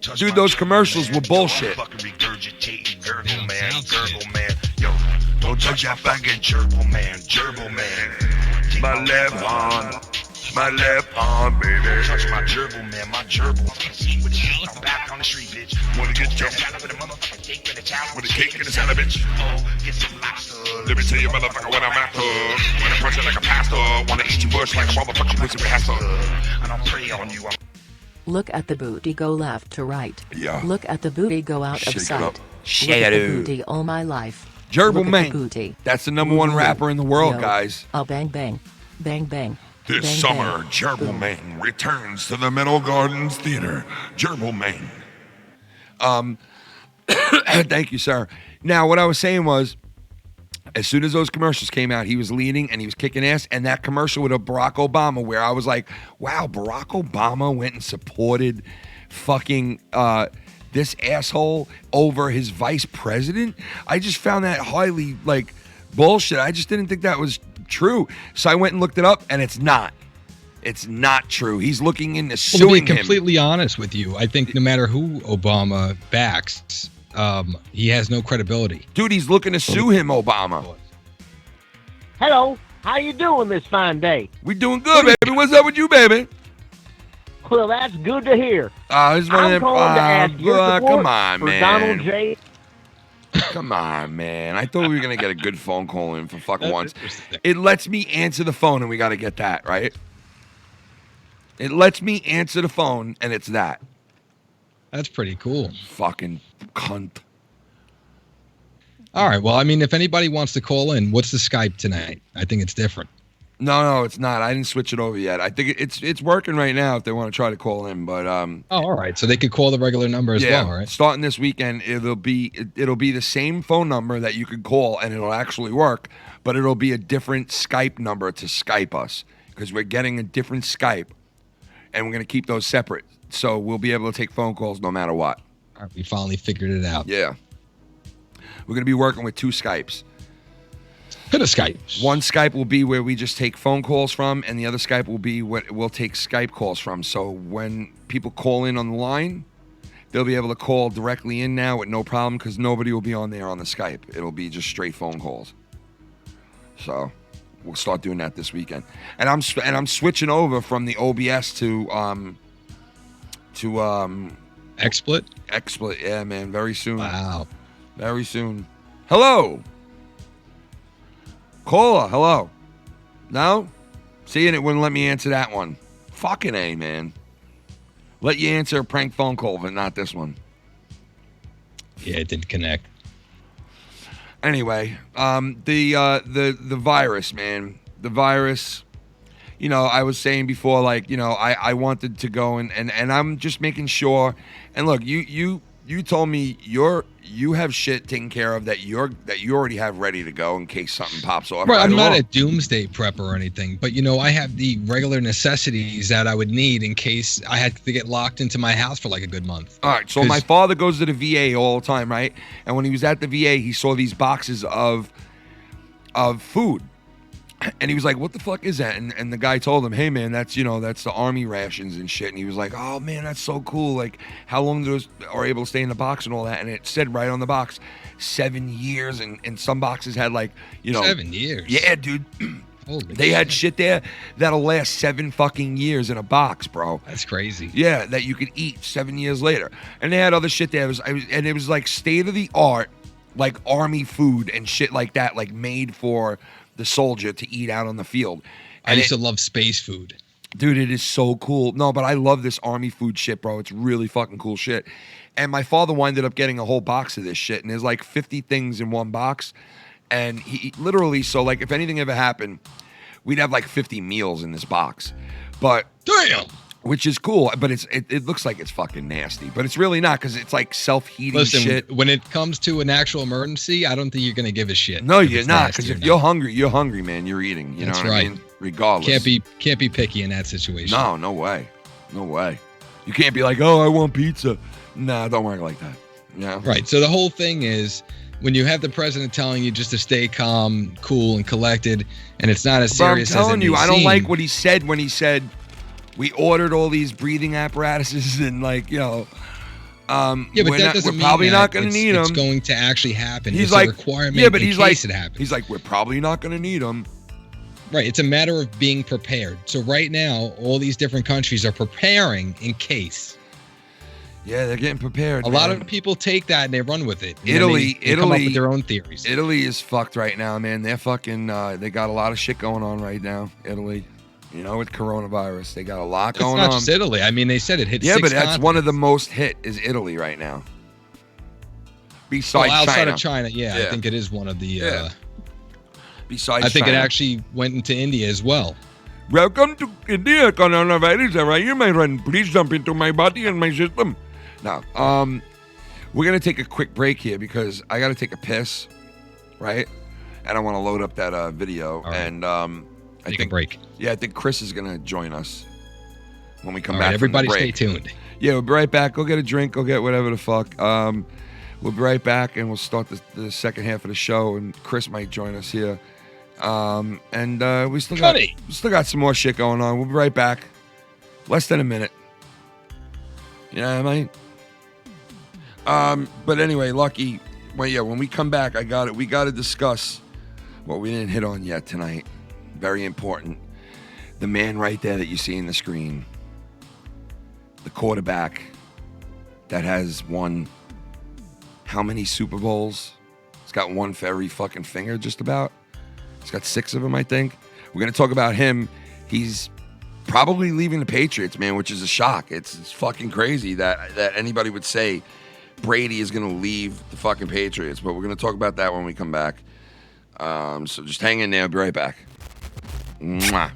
Touch Dude, my those gerbil, commercials man. were bullshit. Yo, I'm fucking regurgitating gerbil, man. Gerbil, man. Yo, don't touch that fucking gerbil, man. Gerbil, man. Take My left arm, baby. Touch my gerbil, man. My gerbil. I'm back on the street, bitch. Wanna get Just jumped got up with a motherfucking cake with a towel. with a cake in the salad, bitch. Oh, get some lobster. Let me tell you, motherfucker, what I'm after. Wanna punch it like a pastor. Wanna eat your bush like a motherfucking pussy pastor. And I'll pray on you. Look at the booty go left to right. Yeah. Look at the booty go out Shake of it sight. up. Shake Look at it the up. booty all my life. Gerbil Look at man. the booty. That's the number one rapper in the world, Yo. guys. Oh, bang, bang. Bang, bang. This Bang, summer, bang. Gerbil Boom. Man returns to the Meadow Gardens Theater. Gerbil Man. Thank you, sir. Now, what I was saying was, as soon as those commercials came out, he was leading and he was kicking ass. And that commercial with Barack Obama, where I was like, wow, Barack Obama went and supported fucking this asshole over his vice president. I just found that highly, like, bullshit. I just didn't think that was true. So I went and looked it up, and it's not. It's not true. He's looking into Well, to suing be him. completely honest with you, I think no matter who Obama backs, he has no credibility. Dude, he's looking to sue him, Obama. Hello, how you doing this fine day? We doing good, baby. What's up with you, baby? Well, that's good to hear. I just I'm calling to ask your support come on, for man. Donald J. Come on, man. I thought we were going to get a good phone call in for fucking That's once. interesting. It lets me answer the phone, and we got to get that, right? It lets me answer the phone, and it's that. That's pretty cool. Fucking cunt. All right. Well, I mean, if anybody wants to call in, what's the Skype tonight? I think it's different. No, it's not. I didn't switch it over yet. I think it's working right now if they want to try to call in, but Oh, all right. So they could call the regular number as yeah, well, right? starting this weekend, it'll be the same phone number that you could call, and it'll actually work, but it'll be a different Skype number to Skype us because we're getting a different Skype, and we're gonna keep those separate, so we'll be able to take phone calls no matter what. All right, we finally figured it out. Yeah, we're gonna be working with 2 Skypes. Hit a Skype. One Skype will be where we just take phone calls from, and the other Skype will be what we'll take Skype calls from. So when people call in on the line, they'll be able to call directly in now with no problem because nobody will be on there on the Skype. It'll be just straight phone calls. So we'll start doing that this weekend. And I'm switching over from the OBS to XSplit? XSplit. Yeah, man, very soon. Wow. Very soon. Hello. Caller, hello. No? See, and it wouldn't let me answer that one. Fucking A, man. Let you answer a prank phone call, but not this one. Yeah, it didn't connect. Anyway, the virus, man. The virus, you know, I was saying before, like, you know, I wanted to go and I'm just making sure. And look, you you told me you have shit taken care of that you already have ready to go in case something pops off. Right, I'm not a doomsday prepper or anything, but I have the regular necessities that I would need in case I had to get locked into my house for like a good month. All right, so my father goes to the VA all the time, right? And when he was at the VA, he saw these boxes of food. And he was like, what the fuck is that? And the guy told him, hey, man, that's the army rations and shit. And he was like, oh, man, that's so cool. Like, how long those are able to stay in the box and all that? And it said right on the box, 7 years. And some boxes had 7 years? Yeah, dude. Holy they had shit there that'll last 7 fucking years in a box, bro. That's crazy. Yeah, that you could eat 7 years later. And they had other shit there. It was like state-of-the-art, like army food and shit like that, like made for the soldier to eat out on the field. And I used to love space food. Dude, it is so cool. No, but I love this army food shit, bro. It's really fucking cool shit. And my father winded up getting a whole box of this shit, and there's like 50 things in one box. And he literally, so like if anything ever happened, we'd have like 50 meals in this box. But damn, which is cool, but it looks like it's fucking nasty, but it's really not because it's like self-heating shit. When it comes to an actual emergency, I don't think you're gonna give a shit. No, you're not, because if you're hungry, man. You're eating. You That's know what right. I mean? Regardless. Can't be picky in that situation. No way. You can't be like, oh, I want pizza. Nah, don't work like that. Yeah. Right. So the whole thing is, when you have the president telling you just to stay calm, cool, and collected, and it's not as serious as it may seem. I'm telling you, I don't like what he said when he said we ordered all these breathing apparatuses and but that doesn't mean we're probably that not going to need them. It's going to actually happen. He's it's like, a requirement but in he's case like, it happens. He's like, we're probably not going to need them. Right. It's a matter of being prepared. So right now, all these different countries are preparing in case. Yeah, they're getting prepared. A lot of people take that and they run with it. Italy come up with their own theories. Italy is fucked right now, man. They're fucking. They got a lot of shit going on right now. Italy, with coronavirus, they got a lot going on. It's not just Italy. I mean, they said it hit. Yeah, 6 but that's continents. one of the most hit is Italy right now. Besides outside China. of China, I think it is one of the. Besides, I think China. it actually went into India as well. Welcome to India, coronavirus. How are you, my friend? Please jump into my body and my system. Now, we're gonna take a quick break here because I gotta take a piss, right? And I want to load up that video. Right. And I think a break. Yeah, I think Chris is gonna join us when we come All back. right, everybody, from the break. stay tuned. Yeah, we'll be right back. Go get a drink. Go get whatever the fuck. We'll be right back, and we'll start the second half of the show. And Chris might join us here. We still got some more shit going on. We'll be right back. Less than a minute. You know what I mean? But anyway, Lucky. Well, when we come back, we got to discuss what we didn't hit on yet tonight. Very important. The man right there that you see in the screen. The quarterback that has won how many Super Bowls? He's got one for every fucking finger, just about. He's got 6 of them, I think. We're going to talk about him. He's probably leaving the Patriots, man, which is a shock. It's fucking crazy that anybody would say Brady is going to leave the fucking Patriots. But we're going to talk about that when we come back. So just hang in there. I'll be right back. Mwah.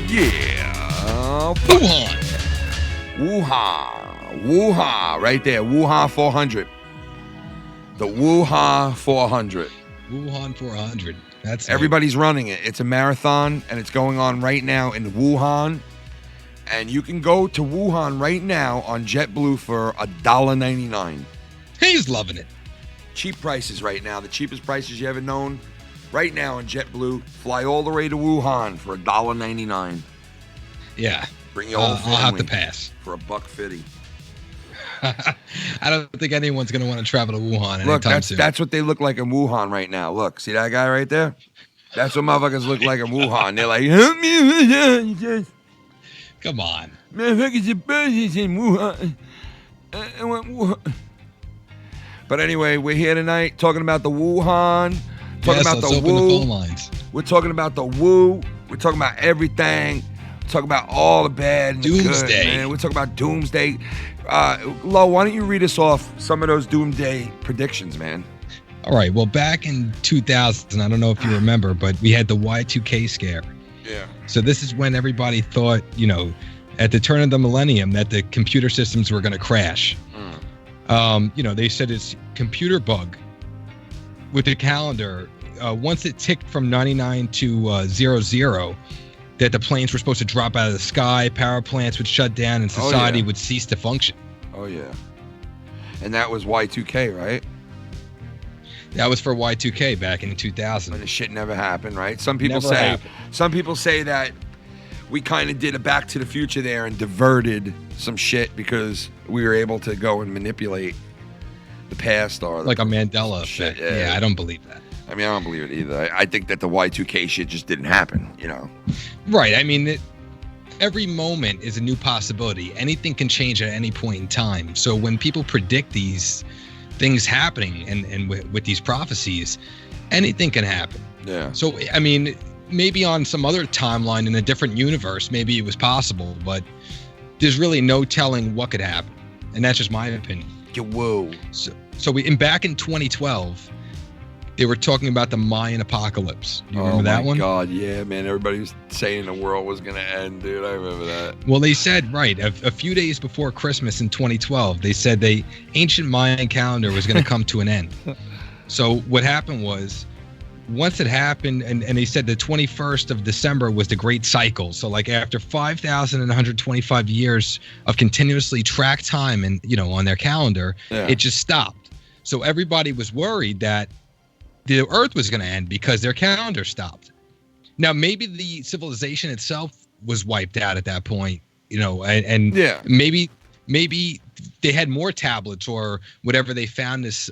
Yeah. Wuhan. Wuhan. Right there. Wuhan 400. The Wuhan 400. Wuhan 400. That's Everybody's running it. It's a marathon, and it's going on right now in Wuhan. And you can go to Wuhan right now on JetBlue for $1.99. He's loving it. Cheap prices right now. The cheapest prices you ever known. Right now on JetBlue. Fly all the way to Wuhan for $1.99. Yeah. Bring your whole family. I'll have to pass. For $1.50. I don't think anyone's going to want to travel to Wuhan Look, anytime soon. that's what they look like in Wuhan right now. Look, see that guy right there? That's what motherfuckers look like in Wuhan. They're like, help me. Come on. Motherfuckers are birds in Wuhan. I want Wuhan. But anyway, we're here tonight talking about the Wuhan. Talking about let's the open Woo. the phone lines. We're talking about the Woo. We're talking about everything. We're talking about all the bad and the Doomsday. good, man. We're talking about Doomsday. Lo, why don't you read us off some of those Doomsday predictions, man? All right. Well, back in 2000, I don't know if you remember, but we had the Y2K scare. Yeah. So this is when everybody thought, at the turn of the millennium that the computer systems were going to crash. They said it's computer bug with the calendar. Once it ticked from 99 to 00, that the planes were supposed to drop out of the sky, power plants would shut down, and society would cease to function. Oh, yeah. And that was Y2K, right? That was for Y2K back in 2000. When the shit never happened, right? Some people Never say happened. Some people say that we kind of did a Back to the Future there and diverted some shit because we were able to go and manipulate the past or Like a Mandela shit. effect. Yeah, I don't believe that. I mean, I don't believe it either. I think that the Y2K shit just didn't happen, Right. I mean, every moment is a new possibility. Anything can change at any point in time. So when people predict these things happening and with these prophecies, anything can happen. Yeah. So, I mean, maybe on some other timeline in a different universe, maybe it was possible, but there's really no telling what could happen. And that's just my opinion. Whoa. So back in 2012, they were talking about the Mayan apocalypse. You remember that one? Oh, my God. Yeah, man. Everybody was saying the world was going to end, dude. I remember that. Well, they said, right, a few days before Christmas in 2012, they said the ancient Mayan calendar was going to come to an end. So what happened was, once it happened, and they said the 21st of December was the great cycle. So like after 5,125 years of continuously tracked time and, on their calendar, it just stopped. So everybody was worried that the Earth was going to end because their calendar stopped. Now, maybe the civilization itself was wiped out at that point, and maybe they had more tablets or whatever they found this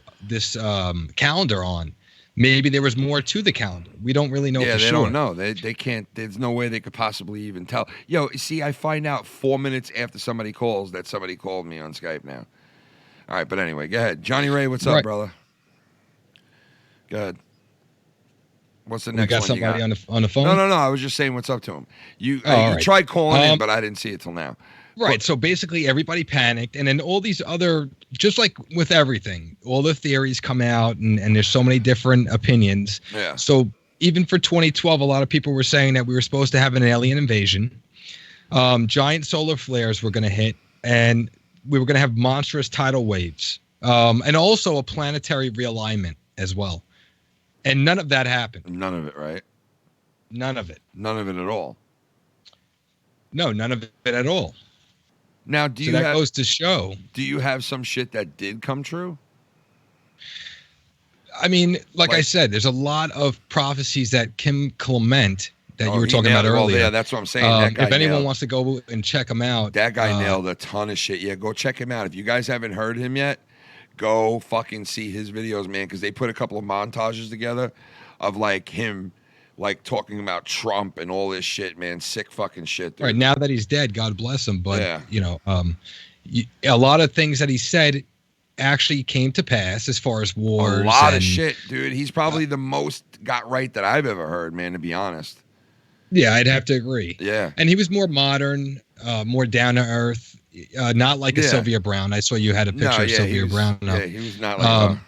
calendar on. Maybe there was more to the calendar. We don't really know for sure. Yeah, they don't know. They can't. There's no way they could possibly even tell. Yo, see, I find out 4 minutes after somebody calls that somebody called me on Skype now. All right, but anyway, go ahead. Johnny Ray, what's up, brother? Go ahead. What's the next got one somebody you got? on the phone? No. I was just saying what's up to him. You right. tried calling in, but I didn't see it till now. Right. So basically everybody panicked. And then all these other, just like with everything, all the theories come out and there's so many different opinions. Yeah. So even for 2012, a lot of people were saying that we were supposed to have an alien invasion. Giant solar flares were going to hit and we were going to have monstrous tidal waves. And also a planetary realignment as well. And none of that happened. None of it, right? None of it. None of it at all. No, none of it at all. Now, that goes to show. Do you have some shit that did come true? I mean, like I said, there's a lot of prophecies that Kim Clement that you were talking about earlier. Yeah, that's what I'm saying. That guy if anyone wants to go and check him out. That guy nailed a ton of shit. Yeah, go check him out. If you guys haven't heard him yet, go fucking see his videos, man, because they put a couple of montages together of like him like talking about Trump and all this shit, man. Sick fucking shit, dude. All right, now that he's dead, God bless him. But, a lot of things that he said actually came to pass as far as wars. A lot of shit, dude. He's probably the most got right that I've ever heard, man, to be honest. Yeah, I'd have to agree. Yeah. And he was more modern, more down to earth, not like a Sylvia Brown. I saw you had a picture of Sylvia Brown. Yeah, he was not like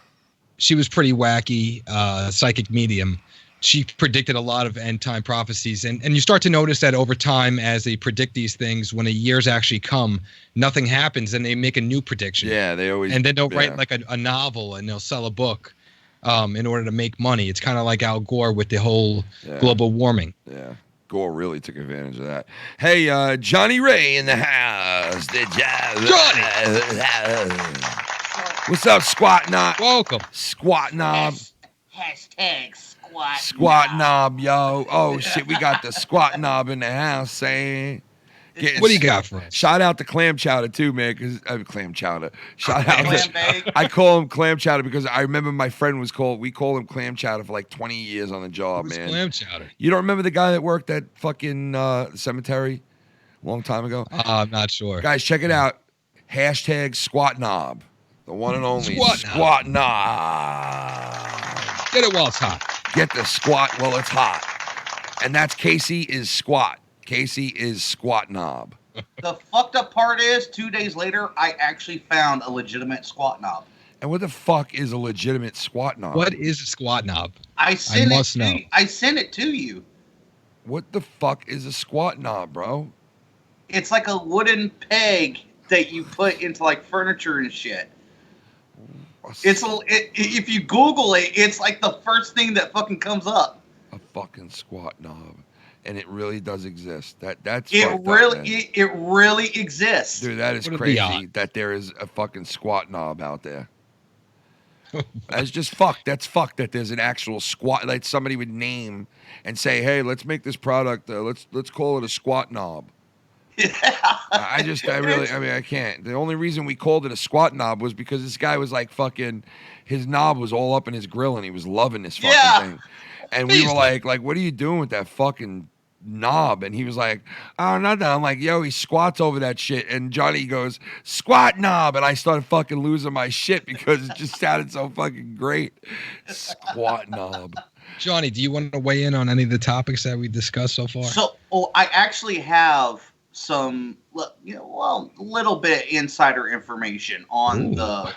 she was pretty wacky, psychic medium. she predicted a lot of end time prophecies, and you start to notice that over time as they predict these things, when the years actually come, nothing happens, and they make a new prediction. Yeah, they always. And then they'll write like a novel, and they'll sell a book, in order to make money. It's kind of like Al Gore with the whole global warming. Yeah. Gore really took advantage of that. Hey, Johnny Ray in the house. What's up, Squat Knob? Welcome. Squat Knob. Hashtag squat. Squat Knob, yo. Oh, shit, we got the Squat Knob in the house, say. What do you got for us? Shout out to Clam Chowder, too, man, because Clam Chowder. Shout out to... I call him Clam Chowder because I remember my friend we called him Clam Chowder for like 20 years on the job, Who's man. Clam Chowder? You don't remember the guy that worked at fucking cemetery a long time ago? I'm not sure. Guys, check it out. Hashtag Squat Knob. The one and only Squat Knob. Get it while it's hot. Get the squat while it's hot. And that's Casey is Squat. Casey is Squat Knob. The fucked up part is 2 days later, I actually found a legitimate squat knob. And what the fuck is a legitimate squat knob? What is a squat knob? I must know. I sent it to you. What the fuck is a squat knob, bro? It's like a wooden peg that you put into like furniture and shit. If you Google it, it's like the first thing that fucking comes up. A fucking squat knob. And it really does exist. That's it really exists. Dude, that is crazy that there is a fucking squat knob out there. That's just fucked. That's fucked that there's an actual squat, like somebody would name and say, hey, let's make this product, let's call it a squat knob. Yeah. I can't. The only reason we called it a squat knob was because this guy was like fucking, his knob was all up in his grill and he was loving this fucking thing. And we were like, what are you doing with that fucking knob? And he was like, oh, nothing. I'm like, yo, he squats over that shit. And Johnny goes, squat knob. And I started fucking losing my shit because it just sounded so fucking great. Squat knob. Johnny, do you want to weigh in on any of the topics that we discussed so far? So, I actually have some, little bit of insider information on the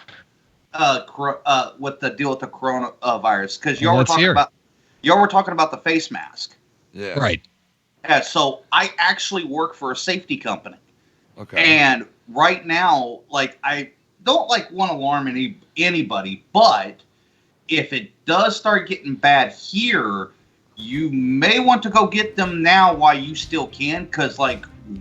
with the deal with the coronavirus, because y'all were talking about the face mask. Yeah. Right. Yeah. So I actually work for a safety company. Okay. And right now, I don't want to alarm anybody, but if it does start getting bad here, you may want to go get them now while you still can, because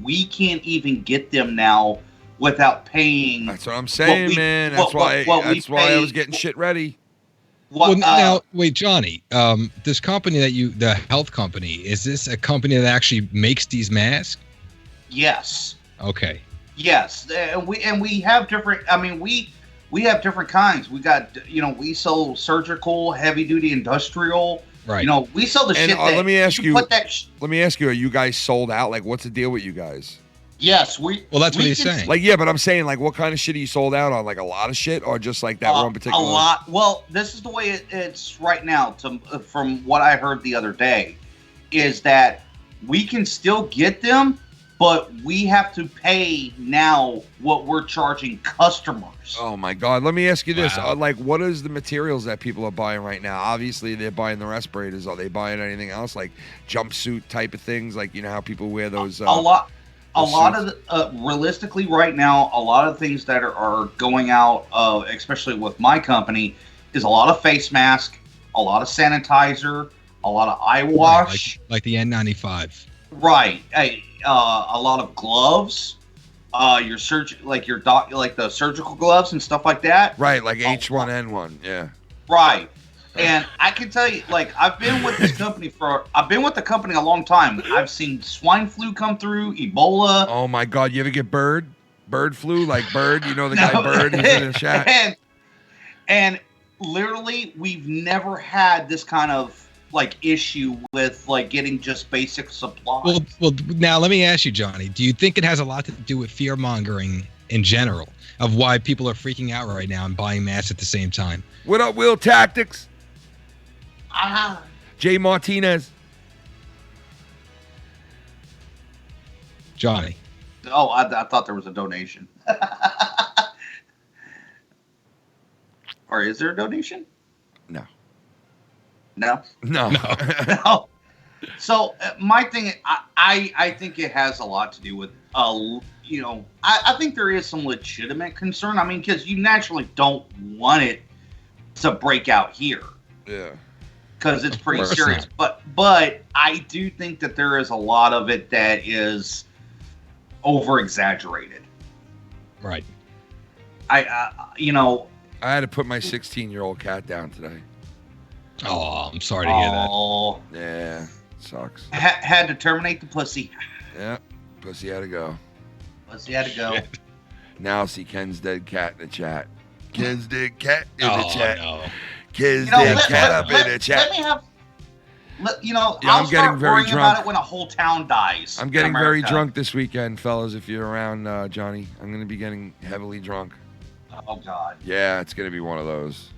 we can't even get them now without paying. That's what I'm saying, man. That's why I was getting shit ready. Now, wait, Johnny, this company the health company, is this a company that actually makes these masks? Yes. Okay. Yes. We have different, we have different kinds. We got, we sell surgical, heavy duty industrial. Right. We sell the shit that let me ask you, let me ask you, are you guys sold out? What's the deal with you guys? Yes, well, that's what he's saying. Yeah, but I'm saying, what kind of shit are you sold out on? A lot of shit, or just that one particular? A lot. Well, this is the way it's right now. From what I heard the other day, is that we can still get them, but we have to pay now what we're charging customers. Oh my God! Let me ask you this: Wow. what is the materials that people are buying right now? Obviously, they're buying the respirators. Are they buying anything else, like jumpsuit type of things? How people wear those? A lot of realistically right now, a lot of things that are going out, especially with my company, is a lot of face mask, a lot of sanitizer, a lot of eye wash, like the N95. Right, a lot of gloves, the surgical gloves and stuff like that. Right, like H1N1, yeah. Right. And I can tell you, I've been with this company a long time. I've seen swine flu come through, Ebola. Oh my God! You ever get bird flu? Bird, the guy Bird who's in the chat. And literally, we've never had this kind of issue with getting just basic supplies. Well, now let me ask you, Johnny. Do you think it has a lot to do with fear mongering in general of why people are freaking out right now and buying masks at the same time? What up, Will Tactics? Ah. Jay Martinez. Johnny. Oh, I thought there was a donation. Or is there a donation? No. No. No. No. So my thing, I think it has a lot to do with, you know, I think there is some legitimate concern. I mean, because you naturally don't want it to break out here. Yeah. Because it's pretty serious. But I do think that there is a lot of it that is over exaggerated. Right. You know. I had to put my 16-year-old cat down today. Oh, I'm sorry to hear that. Oh. Yeah. Sucks. Had to terminate the pussy. Yeah. Pussy had to go. Pussy had to go. Shit. Now see Ken's dead cat in the chat. Ken's dead cat in the chat. No. Ken's dead cat up in the chat. Let me have. You know, Yeah, I'll I'm getting start very worrying drunk. about it when a whole town dies. I'm in getting very America. drunk this weekend, fellas. If you're around, Johnny, I'm going to be getting heavily drunk. Oh, God. Yeah, it's going to be one of those.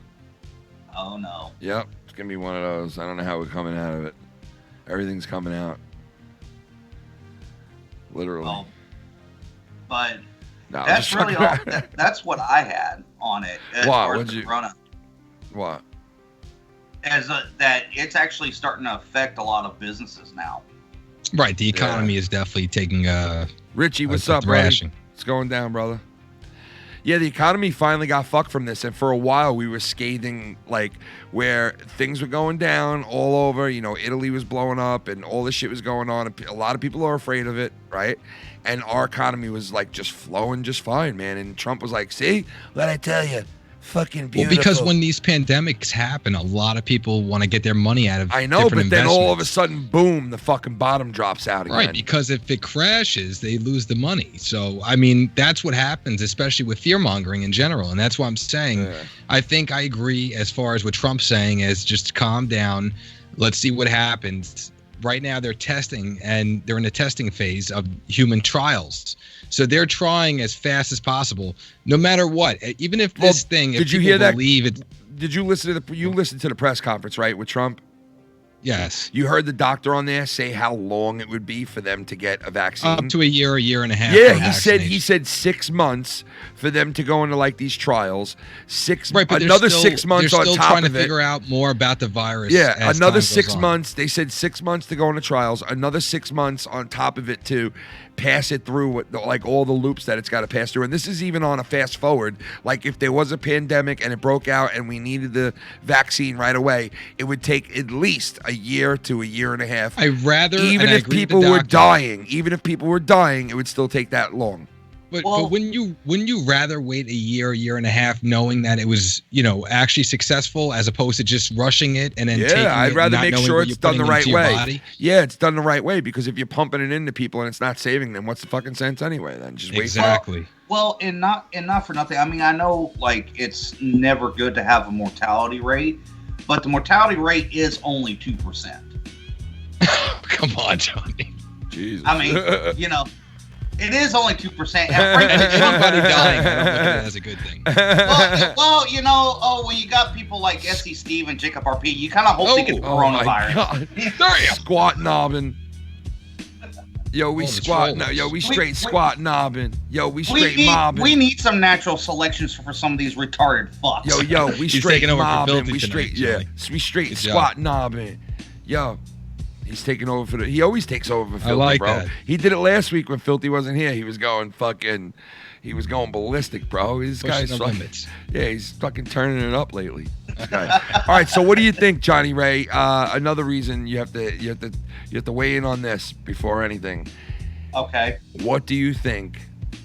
Oh, no. Yep, it's going to be one of those. I don't know how we're coming out of it. Everything's coming out. Literally. Oh. But No, I'm that's just really fucking- all. That's what I had on it. As What? far as What'd the you- Corona. What? That it's actually starting to affect a lot of businesses now. Right. The economy is definitely taking Richie, what's a up, brother? thrashing. What's going down, brother? Yeah, the economy finally got fucked from this, and for a while we were scathing, like, where things were going down all over. You know, Italy was blowing up, and all this shit was going on. And a lot of people are afraid of it, right? And our economy was, like, just flowing just fine, man. And Trump was like, see, what I tell you, fucking beautiful. Well, because when these pandemics happen, a lot of people want to get their money out of I know, different but then all of a investments. sudden, boom, the fucking bottom drops out again. Right, because if it crashes, they lose the money. So, I mean, that's what happens, especially with fear-mongering in general. And that's why I'm saying, I think I agree as far as what Trump's saying is just calm down. Let's see what happens. Right now, they're testing, and they're in the testing phase of human trials. So they're trying as fast as possible, no matter what. Even if this thing, if did you people hear that? believe it. Did you listen to the press conference, right, with Trump? Yes. You heard the doctor on there say how long it would be for them to get a vaccine. Up to a year and a half. Yeah, for he said 6 months for them to go into like these trials. Right, but another still, 6 months they're on still top trying of to it. figure out more about the virus. Yeah, as another time goes 6 on. months. They said 6 months to go into trials. Another 6 months on top of it to pass it through with like all the loops that it's got to pass through. And this is even on a fast forward. Like if there was a pandemic and it broke out and we needed the vaccine right away, it would take at least a year to a year and a half. Even if people were dying, it would still take that long. But wouldn't you rather wait a year and a half, knowing that it was, actually successful, as opposed to just rushing it and then taking it? I'd rather not make knowing sure what it's you're done the putting right into your way. body? Yeah, it's done the right way, because if you're pumping it into people and it's not saving them, what's the fucking sense anyway? Then just wait. Exactly. Well, and not for nothing. I mean, I know like it's never good to have a mortality rate, but the mortality rate is only 2%. Come on, Johnny. Jesus. I mean, it is only 2%. And frankly, somebody dying, I don't look at it as a good thing. Well, when you got people like S.C. Steve and Jacob RP, you kind of hope they get coronavirus. Squat knobbing. Yo, we squat. trolls. No, yo, we straight squat knobbing. Yo, we straight mobbing. We need some natural selections for some of these retarded fucks. Yo, we He's straight taking over for mobbing. Filthy We tonight, straight, Johnny. we straight Good squat job. knobbing. Yo, he's taking over for he always takes over for Filthy, like bro. that. He did it last week when Filthy wasn't here. He was going ballistic, bro. This Pushing guy's the fucking, limits. yeah, he's fucking turning it up lately. This guy. All right, so what do you think, Johnny Ray? Another reason you have to weigh in on this before anything. Okay. What do you think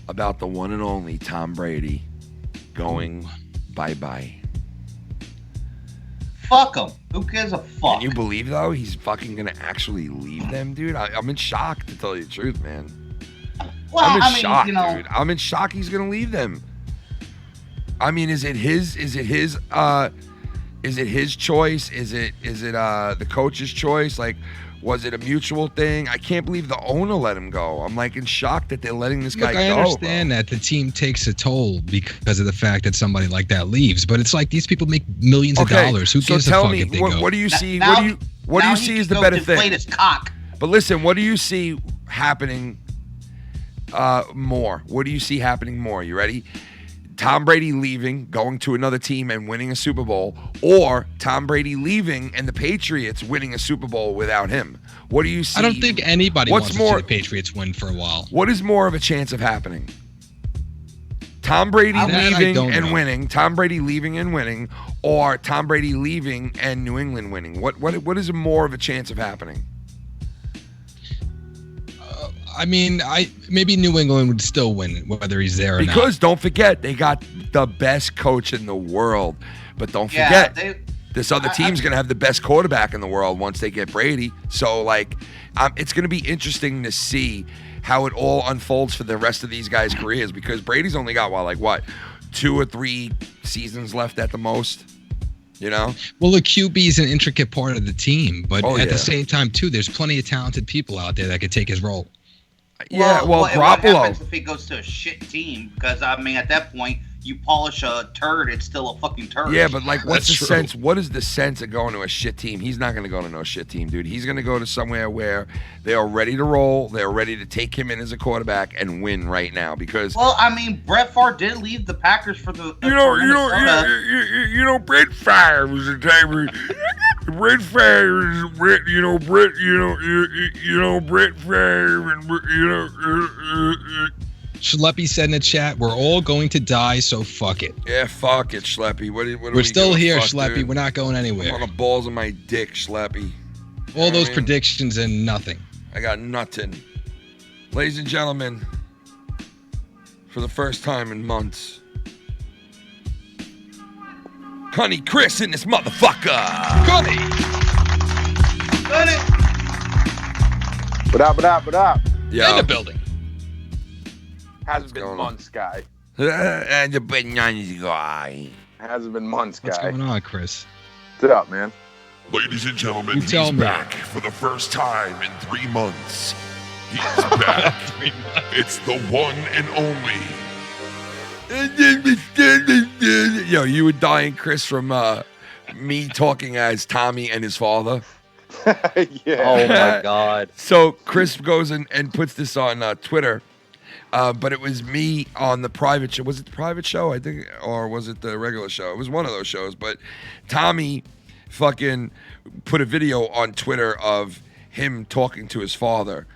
about the one and only Tom Brady going bye-bye? Fuck him. Who gives a fuck? Can you believe, though, he's fucking going to actually leave them, dude? I'm in shock, to tell you the truth, man. Well, I'm in I mean, shock, you know, dude. I'm in shock he's going to leave them. I mean, is it his choice? Is it the coach's choice? Like, was it a mutual thing? I can't believe the owner let him go. I'm like in shock that they're letting this guy Look, I go. understand that the team takes a toll because of the fact that somebody like that leaves, but it's like these people make millions of dollars. Who gives a fuck if they go? What do you see? Now- What do now you he see can as the go better deflate thing? his cock. But listen, what do you see happening more? What do you see happening more? You ready? Tom Brady leaving, going to another team and winning a Super Bowl, or Tom Brady leaving and the Patriots winning a Super Bowl without him? What do you see? I don't think anybody wants to see more, the Patriots win for a while. What is more of a chance of happening? Tom Brady leaving and winning, Tom Brady leaving and winning, or Tom Brady leaving and New England winning? What is more of a chance of happening? I mean, maybe New England would still win whether he's there or not. Because don't forget, they got the best coach in the world. But don't forget, this other team's going to have the best quarterback in the world once they get Brady. So, like, it's going to be interesting to see how it all unfolds for the rest of these guys' careers, because Brady's only got, 2 or 3 seasons left at the most, you know? Well, the QB is an intricate part of the team, but at the same time, too, there's plenty of talented people out there that could take his role. Yeah, what Garoppolo. happens if he goes to a shit team? Because, I mean, at that point, you polish a turd, it's still a fucking turd. Yeah, but what's the sense? What is the sense of going to a shit team? He's not going to go to no shit team, dude. He's going to go to somewhere where they are ready to roll. They're ready to take him in as a quarterback and win right now. Because I mean, Brett Favre did leave the Packers for the. You know, Brett Favre was the type of. Brett Favre is Brett Favre and Schleppy said in the chat, "We're all going to die, so fuck it." Yeah, fuck it, Schleppy. We're still here, Schleppy. Dude? We're not going anywhere. I'm on the balls of my dick, Schleppy. All those predictions and nothing. I got nothing. Ladies and gentlemen, for the first time in months, Honey Chris in this motherfucker. Honey. What up? Yeah. In the building. Hasn't been months, guy. And the bananas guy. Hasn't been months, guy. What's going on, Chris? What's up, man? Ladies and gentlemen, You he's tell me. back for the first time in 3 months. He's back. It's the one and only. Yo, you were dying, Chris, from me talking as Tommy and his father. Yeah. Oh my God. So Chris goes and puts this on Twitter, but it was me on the private show. Was it the private show, I think, or was it the regular show? It was one of those shows. But Tommy fucking put a video on Twitter of him talking to his father.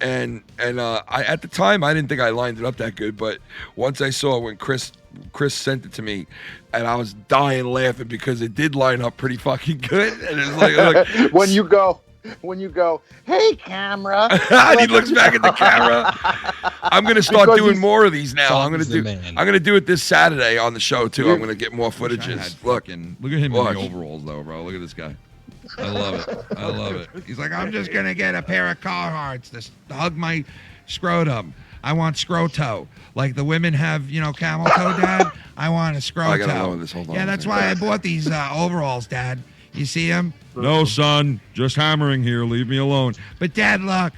And I at the time I didn't think I lined it up that good, but once I saw when Chris sent it to me, and I was dying laughing because it did line up pretty fucking good. And it's like when you go, hey camera, and he looks back at the camera. I'm gonna start doing more of these now. I'm gonna do it this Saturday on the show too. I'm gonna get more footages. Look at him in the overalls though, bro. Look at this guy. I love it. He's like, I'm just gonna get a pair of Carhartts to hug my scrotum. I want scroto. Like the women have, camel toe, Dad. I want a scroto. I gotta lower this. Hold on. Yeah, that's why I bought these overalls, Dad. You see them? No, son. Just hammering here. Leave me alone. But Dad, look.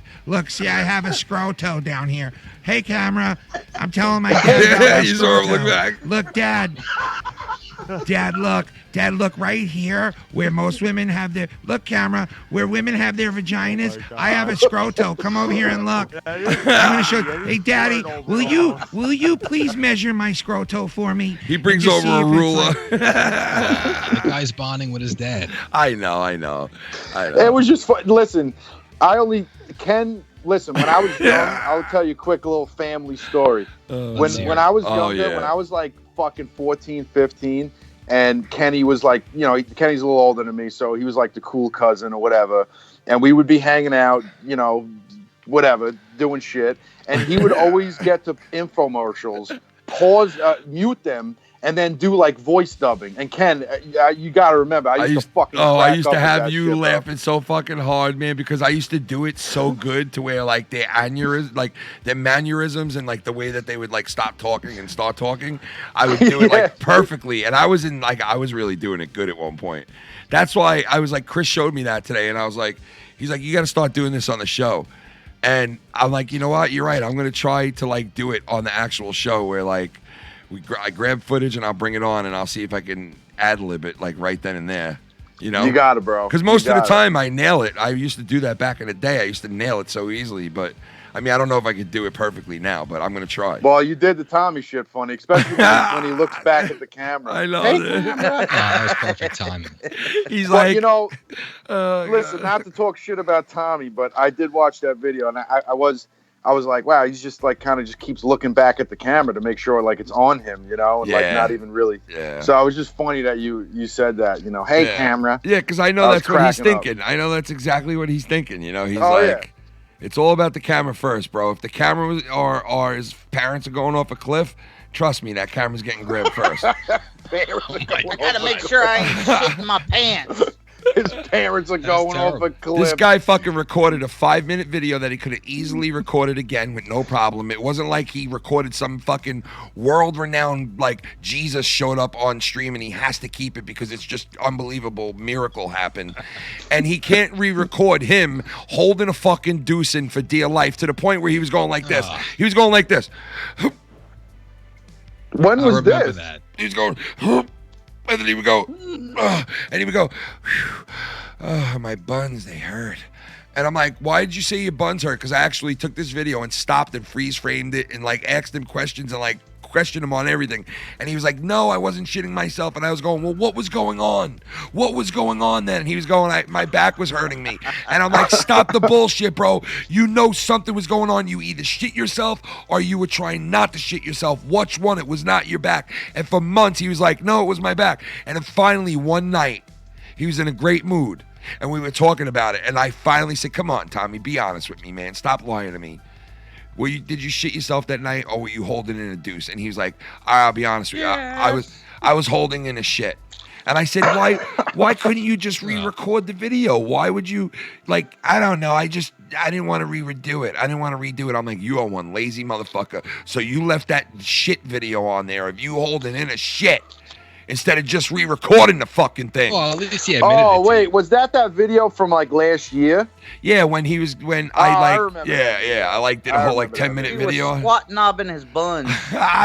See, I have a scroto down here. Hey, camera. I'm telling my dad. He's over. Look back. Look, Dad. Dad, look. Dad, look right here where most women have their camera, where women have their vaginas. I have a scroto. Come over here and look. I'm gonna show you. Hey, Daddy, will you please measure my scroto for me? He brings over a ruler. The guy's bonding with his dad. I know. It was just fun. Listen, listen, when I was young, I'll tell you a quick little family story. When I was younger, when I was like fucking 14, 15, and Kenny was like, Kenny's a little older than me, so he was like the cool cousin or whatever. And we would be hanging out, whatever, doing shit. And he would always get to infomercials, mute them, and then do like voice dubbing. And Ken, you gotta remember, I used to have you laughing so fucking hard, man, because I used to do it so good to where like their mannerisms and like the way that they would like stop talking and start talking, I would do it like perfectly. And I was really doing it good at one point. That's why I was like, Chris showed me that today, and I was like, he's like, you got to start doing this on the show. And I'm like, you know what? You're right. I'm gonna try to like do it on the actual show where like. I grab footage and I'll bring it on and I'll see if I can ad-lib it like right then and there. You got it, bro. Because most of the time I nail it. I used to do that back in the day. I used to nail it so easily, but I mean, I don't know if I could do it perfectly now, but I'm gonna try. Well, you did the Tommy shit funny, especially when he looks back at the camera. I know. Hey, That was perfect timing. He's well, like, you know, oh, listen, God. not to talk shit about Tommy, but I did watch that video, and I was like, wow, he's just like kind of just keeps looking back at the camera to make sure like it's on him, you know, and like Yeah. not even really. Yeah. So it was just funny that you said that, you know, hey Yeah. camera. Yeah, because I know I was that's what he's cracking up. thinking. I know that's exactly what he's thinking. You know, he's Oh, like, yeah. it's all about the camera first, bro. If the camera was, or his parents are going off a cliff, trust me, that camera's getting grabbed first. I gotta make sure I ain't shitting my pants. His parents are going off a cliff. This guy fucking recorded a 5-minute video that he could have easily recorded again with no problem. It wasn't like he recorded some fucking world-renowned, like, Jesus showed up on stream and he has to keep it because it's just unbelievable miracle happened. And he can't re-record him holding a fucking deuce in for dear life to the point where he was going like this. He was going like this. When was this? That. He was going, and then he would go, and he would go, oh, my buns, they hurt. And I'm like, why did you say your buns hurt? Because I actually took this video and stopped and freeze framed it and like asked him questions and like questioned him on everything. And he was like, no, I wasn't shitting myself. And I was going, well, what was going on? What was going on then? And he was going, my back was hurting me. And I'm like, stop the bullshit, bro. You know something was going on. You either shit yourself or you were trying not to shit yourself. Which one? It was not your back. And for months, he was like, no, it was my back. And then finally, one night, he was in a great mood. And we were talking about it. And I finally said, come on, Tommy, be honest with me, man. Stop lying to me. Did you shit yourself that night, or were you holding in a deuce? And he was like, I'll be honest with you, I was holding in a shit. And I said, why couldn't you just re-record the video? Why would you, like, I don't know. I didn't want to redo it. I'm like, you are one lazy motherfucker. So you left that shit video on there of you holding in a shit instead of just re-recording the fucking thing. Well, at least he admitted it. Oh wait, was that video from like last year? Yeah, I remember. I like did a whole like 10-minute video. Squat knobbing his buns.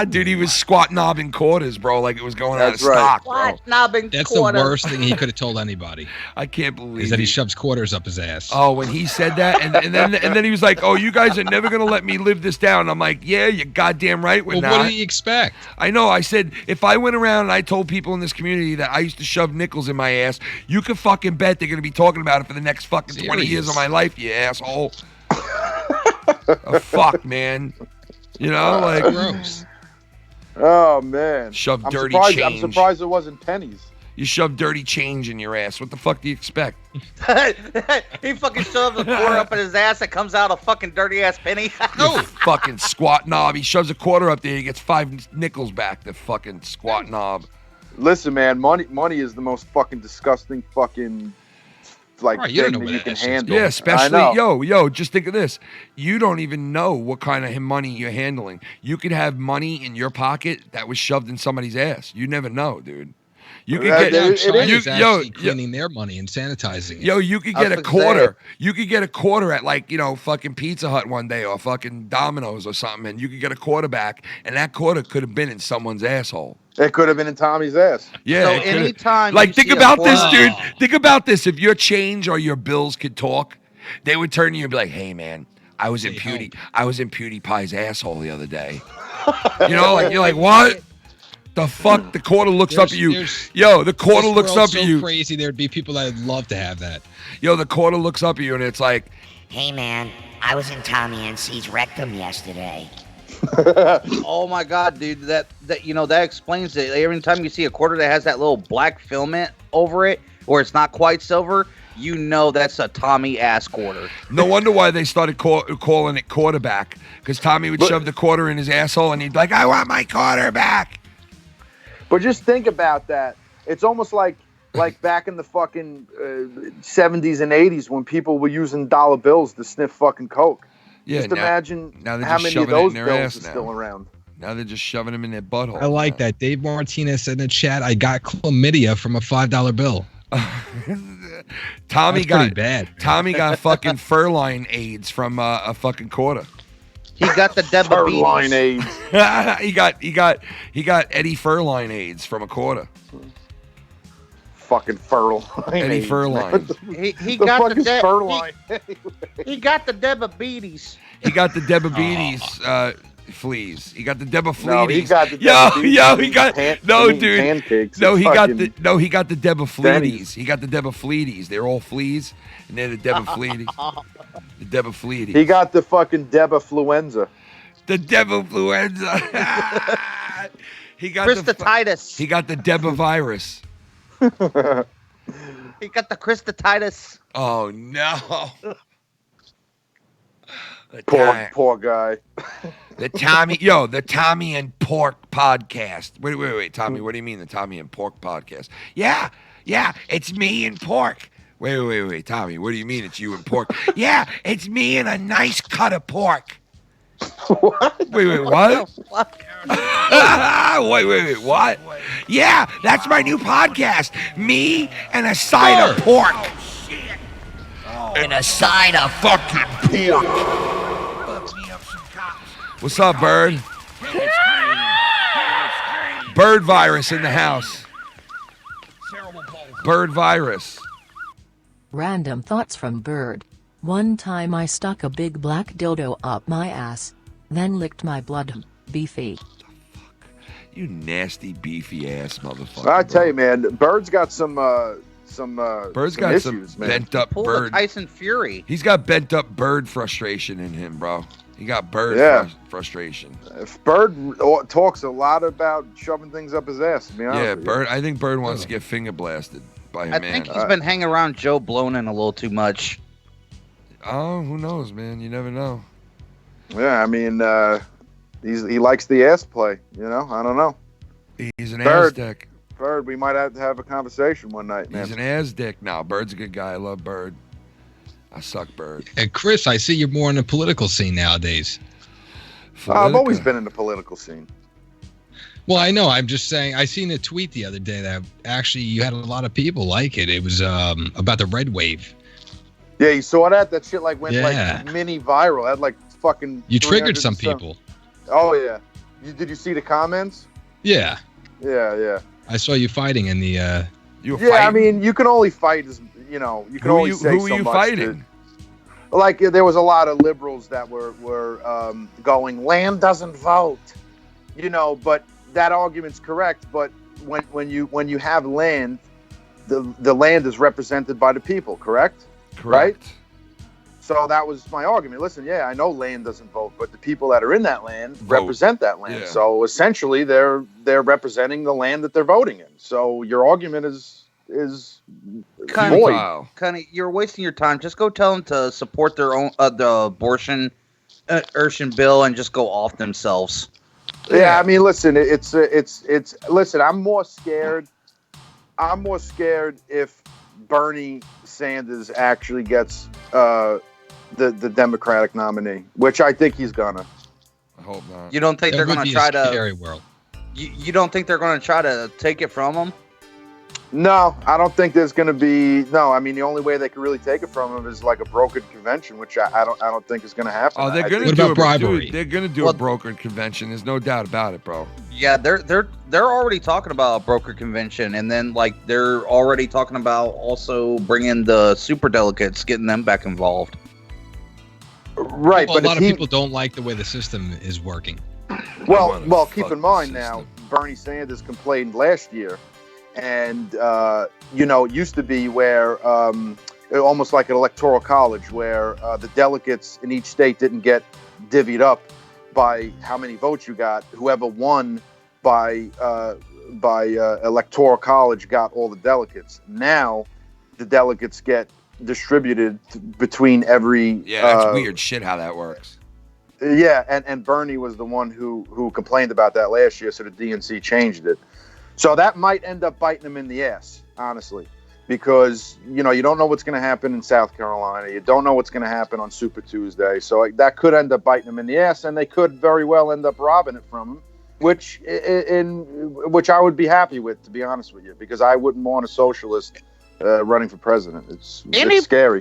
Dude, he was squat knobbing quarters, bro, like it was going out of That's right. stock, bro. Squat knobbing That's quarters. the worst thing he could have told anybody. I can't believe Is that he shoves quarters up his ass. Oh, when he said that, and then he was like, "Oh, you guys are never gonna let me live this down." I'm like, "Yeah, you're goddamn right. We're Well, not." what did he expect? I know. I said if I went around and I told people in this community that I used to shove nickels in my ass, you can fucking bet they're gonna be talking about it for the next fucking 20 years of my life, you asshole. Oh, fuck, man. You know, like gross. Oh man, Shove dirty surprised, change. I'm surprised it wasn't pennies. You shove dirty change in your ass. What the fuck do you expect? He fucking shoves a quarter up in his ass that comes out a fucking dirty ass penny. You fucking squat knob. He shoves a quarter up there. He gets 5 nickels back. The fucking squat knob. Listen, man, money is the most fucking disgusting fucking like Right, you don't thing know that what you can that shit's handle. Yeah, I especially know. yo, just think of this. You don't even know what kind of money you're handling. You could have money in your pocket that was shoved in somebody's ass. You never know, dude. You could get China's actually cleaning their money and sanitizing it. Yo, you could get a quarter. You could get a quarter at like, fucking Pizza Hut one day or fucking Domino's or something, and you could get a quarter back, and that quarter could have been in someone's asshole. It could have been in Tommy's ass. Yeah. So it could've- anytime like you think see a about this, quarter- dude. Think about this. If your change or your bills could talk, they would turn to you and be like, "Hey, man, I was in PewDiePie's asshole the other day." Like you're like, what? The fuck? The quarter looks up at you. Yo, the quarter looks up at you. Crazy. There'd be people that'd love to have that. Yo, the quarter looks up at you and it's like, Hey man, I was in Tommy NC's rectum yesterday. Oh my god, dude, that explains it. Every time you see a quarter that has that little black filament over it, or it's not quite silver, you know that's a Tommy ass quarter. no wonder why they started calling it quarterback, because Tommy would shove the quarter in his asshole and he'd be like, I want my quarterback. But just think about that. It's almost like back in the fucking 70s and 80s when people were using dollar bills to sniff fucking coke. Yeah, just imagine now they're how just many of shoving it in those their bills ass are now. still around. Now they're just shoving them in their butthole. I like that. Dave Martinez said in the chat, I got chlamydia from a $5 bill. Tommy That's got pretty bad. Tommy got fucking furline AIDS from a fucking quarter. He got the Furline AIDS. he got Eddie Furline AIDS from a quarter. fucking fur line. Eddie Furline. He The got fuck the is fur line? he got the diabetes. He got the diabetes fleas. He got the diabetes. No, he got the Yo, diabetes. he got dude. Pancakes. No, he got fucking the diabetes. Denny's. He got the diabetes. They're all fleas, and they're the diabetes. The diabetes. He got the fucking debafluenza. The diabetes. He got Christatitis. He got the debavirus. He got the Christatitis. Oh no. Poor guy. The Tommy and Pork podcast. Wait, Tommy, what do you mean the Tommy and Pork podcast? Yeah, it's me and Pork. Wait, Tommy, what do you mean it's you and Pork? Yeah, it's me and a nice cut of pork. What? Wait, what? Wait, what? Yeah, that's my new podcast. Me and a side of pork. Oh, shit. And a side of fucking pork. What's up, Bird? Bird virus in the house. Bird virus. Random thoughts from Bird. One time I stuck a big black dildo up my ass, then licked my blood. Beefy. You nasty beefy ass motherfucker. I tell you, man, Bird's got some Bird's got issues, some man. bent up Pull bird. the Tyson Fury. He's got bent up bird frustration in him, bro. He got bird frustration. If Bird talks a lot about shoving things up his ass, to be honest with you. Bird. I think Bird wants to get finger blasted by a I man. think he's been hanging around Joe Blonin a little too much. Oh, who knows, man? You never know. Yeah, I mean, he likes the ass play. You know, I don't know. He's an Bird. Aztec. Bird, we might have to have a conversation one night, man. He's an Aztec now. Bird's a good guy. I love Bird. I suck Bird. And Chris, I see you're more in the political scene nowadays. I've always been in the political scene. Well, I know. I'm just saying. I seen a tweet the other day that actually you had a lot of people like it. It was about the red wave. Yeah, you saw that? That shit like went Yeah. like mini viral. Had like fucking. You triggered 300 some and some- people. Oh yeah. Did you see the comments? Yeah. Yeah. I saw you fighting in the. You were Yeah, I fighting? mean, you can only fight as you know. You can Who only you- say who so were you much. fighting? Like there was a lot of liberals that were going, land doesn't vote, you know. But that argument's correct. But when you have land, the land is represented by the people, correct? Right? So that was my argument. Listen, yeah, I know land doesn't vote, but the people that are in that land represent that land. Yeah. So essentially, they're representing the land that they're voting in. So your argument is void. Connie, you're wasting your time. Just go tell them to support their own the abortion bill and just go off themselves. Yeah, I mean, listen, it's listen. I'm more scared if Bernie Sanders actually gets the Democratic nominee, which I think he's gonna. I hope not. You don't think That they're would going to be a try to? scary world. You don't think they're going to try to take it from him? No, I don't think there's going to be. No, I mean the only way they could really take it from him is like a brokered convention, which I don't think is going to happen. Oh, they're I gonna think- do bribery. They're gonna do a brokered convention. There's no doubt about it, bro. Yeah, they're already talking about a broker convention, and then like they're already talking about also bringing the super delegates, getting them back involved. Right, Well, but a lot if of he- people don't like the way the system is working. Well, keep in mind now, Bernie Sanders complained last year, and it used to be where almost like an electoral college, where the delegates in each state didn't get divvied up by how many votes you got. Whoever won by electoral college got all the delegates. Now, the delegates get distributed between every. Yeah, that's weird shit how that works. Yeah, and Bernie was the one who complained about that last year, so the DNC changed it. So that might end up biting him in the ass, honestly, because you don't know what's going to happen in South Carolina. You don't know what's going to happen on Super Tuesday. So that could end up biting him in the ass, and they could very well end up robbing it from him, which I would be happy with, to be honest with you, because I wouldn't want a socialist running for president. It's scary.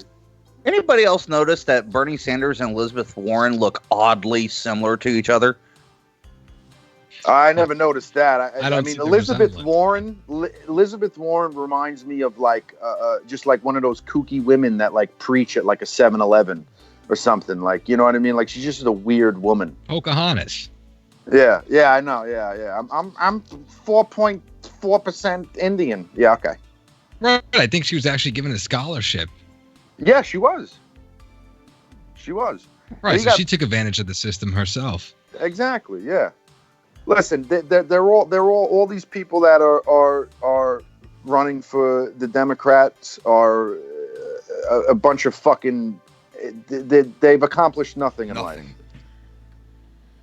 Anybody else notice that Bernie Sanders and Elizabeth Warren look oddly similar to each other? I never noticed that. I don't mean, see the Elizabeth Warren. Elizabeth Warren reminds me of like just like one of those kooky women that like preach at like a 7-Eleven or something. Like, you know what I mean? Like she's just a weird woman. Pocahontas. Yeah, I know. Yeah. I'm 4.4% Indian. Yeah, okay. Right. I think she was actually given a scholarship. Yeah, she was. She was. Right. So she took advantage of the system herself. Exactly. Yeah. Listen, they're all these people that are running for the Democrats are a bunch of fucking. They've accomplished nothing in life.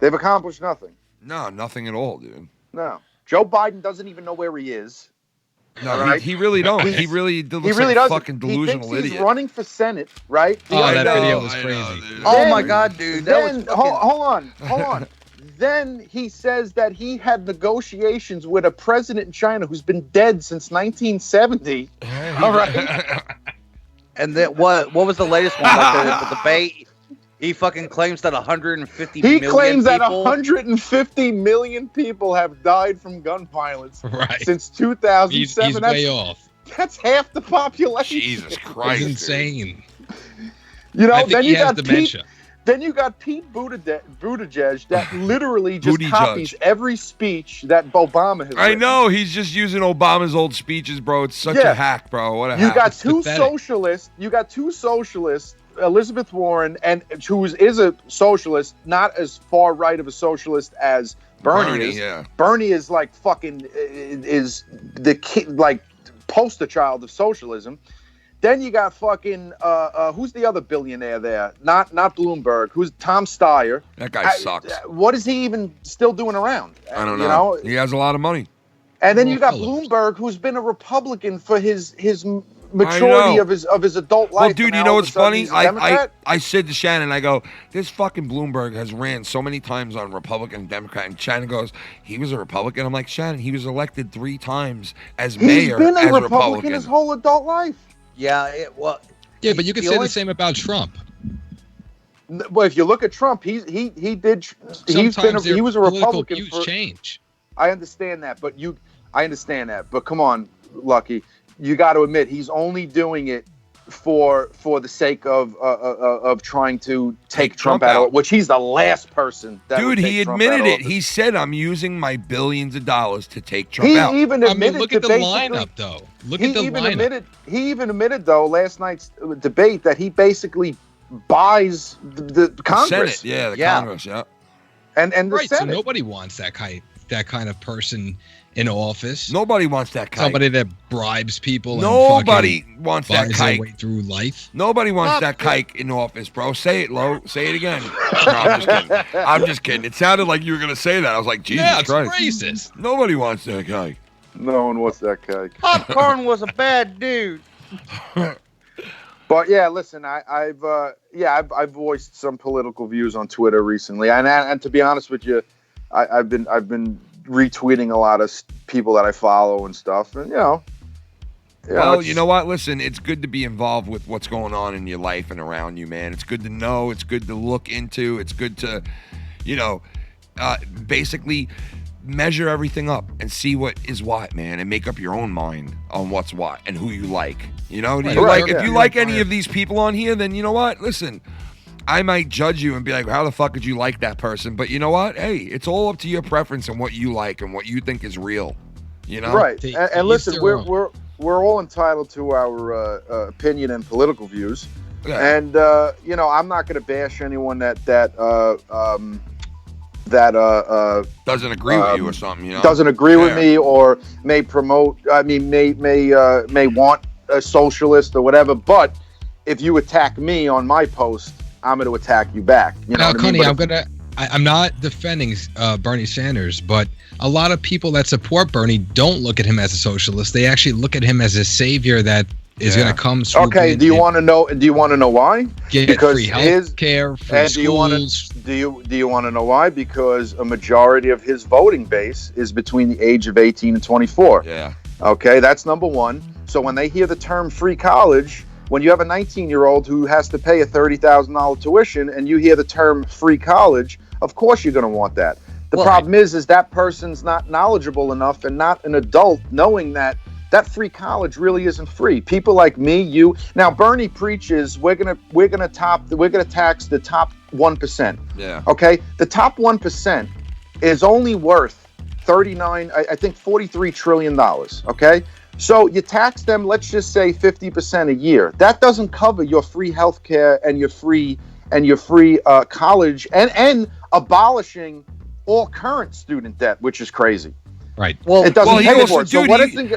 They've accomplished nothing. No, nothing at all, dude. No. Joe Biden doesn't even know where he is. No, right? he really don't. He really looks really like a doesn't. fucking delusional he thinks idiot. He's running for Senate, right? That video was crazy. Oh my God, dude! That was fucking... hold on. Then he says that he had negotiations with a president in China who's been dead since 1970. All right. And then what was the latest one? Like the debate. He fucking claims that 150 He million claims that people... 150 million people have died from gun violence since 2007. He's way off. That's half the population. Jesus Christ. It's insane. You know, I think then he you has got dementia. Then you got Pete Buttigieg that literally just copies every speech that Obama has I written. know, he's just using Obama's old speeches, bro. It's such a hack, bro. What a hack. Got two socialists. You got two socialists, Elizabeth Warren, and who is a socialist, not as far right of a socialist as Bernie is. Yeah. Bernie is like fucking is the kid, like poster child of socialism. Then you got fucking who's the other billionaire there? Not Bloomberg. Who's Tom Steyer? That guy sucks. What is he even still doing around? I don't know. He has a lot of money. And then you got Bloomberg, who's been a Republican for his majority of his adult life. Well, dude, you know what's funny? I said to Shannon, I go, this fucking Bloomberg has ran so many times on Republican and Democrat, and Shannon goes, he was a Republican. I'm like, Shannon, he was elected 3 times as mayor. He's been as a Republican his whole adult life. Yeah, but you could say the same about Trump. Well, if you look at Trump, he was a Republican. Views change. I understand that, but come on, Lucky, you got to admit he's only doing it for the sake of trying to take Trump out, which he's the last person that dude, he admitted it. He said, I'm using my billions of dollars to take Trump out. He even admitted look at the lineup, though. He even admitted, though, last night's debate that he basically buys the Congress. Senate, yeah, the Congress, yeah. And the right, Senate. So nobody wants that kind of person in office. Nobody wants that kike. Somebody that bribes people. Nobody wants that kike. Their way through life. Nobody wants that kike in office, bro. Say it, Lo. Say it again. No, I'm just kidding. I'm just kidding. It sounded like you were gonna say that. I was like, Jesus Christ. It's racist. Nobody wants that kike. No one wants that kike. Popcorn was a bad dude. But yeah, listen, I've voiced some political views on Twitter recently, and to be honest with you, I've been retweeting a lot of people that I follow and stuff, and you know what? Listen, it's good to be involved with what's going on in your life and around you, man. It's good to know. It's good to look into. It's good to, basically measure everything up and see what is what, man, and make up your own mind on what's what and who you like. If you like any of these people on here, then you know what? Listen, I might judge you and be like, how the fuck did you like that person? But you know what? Hey, it's all up to your preference and what you like and what you think is real. Right. And listen, we're all entitled to our opinion and political views. Yeah. And I'm not going to bash anyone that doesn't agree with you or something, doesn't agree with me or may want a socialist or whatever. But if you attack me on my post, I'm going to attack you back. Connie, I'm not defending Bernie Sanders, but a lot of people that support Bernie don't look at him as a socialist. They actually look at him as a savior that is going to come. Okay. Do you want to know? Do you want to know why? Because free health care, free schools. Do you want to know why? Because a majority of his voting base is between the age of 18 and 24. Yeah. Okay, that's number one. So when they hear the term free college, when you have a 19-year-old who has to pay a $30,000 tuition and you hear the term free college, of course you're going to want that. The problem is that person's not knowledgeable enough and not an adult knowing that free college really isn't free. People like me, you. Now Bernie preaches we're gonna tax the top 1%. Yeah. Okay. The top 1% is only worth $43 trillion. Okay. So you tax them, let's just say 50% a year. That doesn't cover your free healthcare and your free college and abolishing all current student debt, which is crazy. Right. Well, it doesn't pay for it. So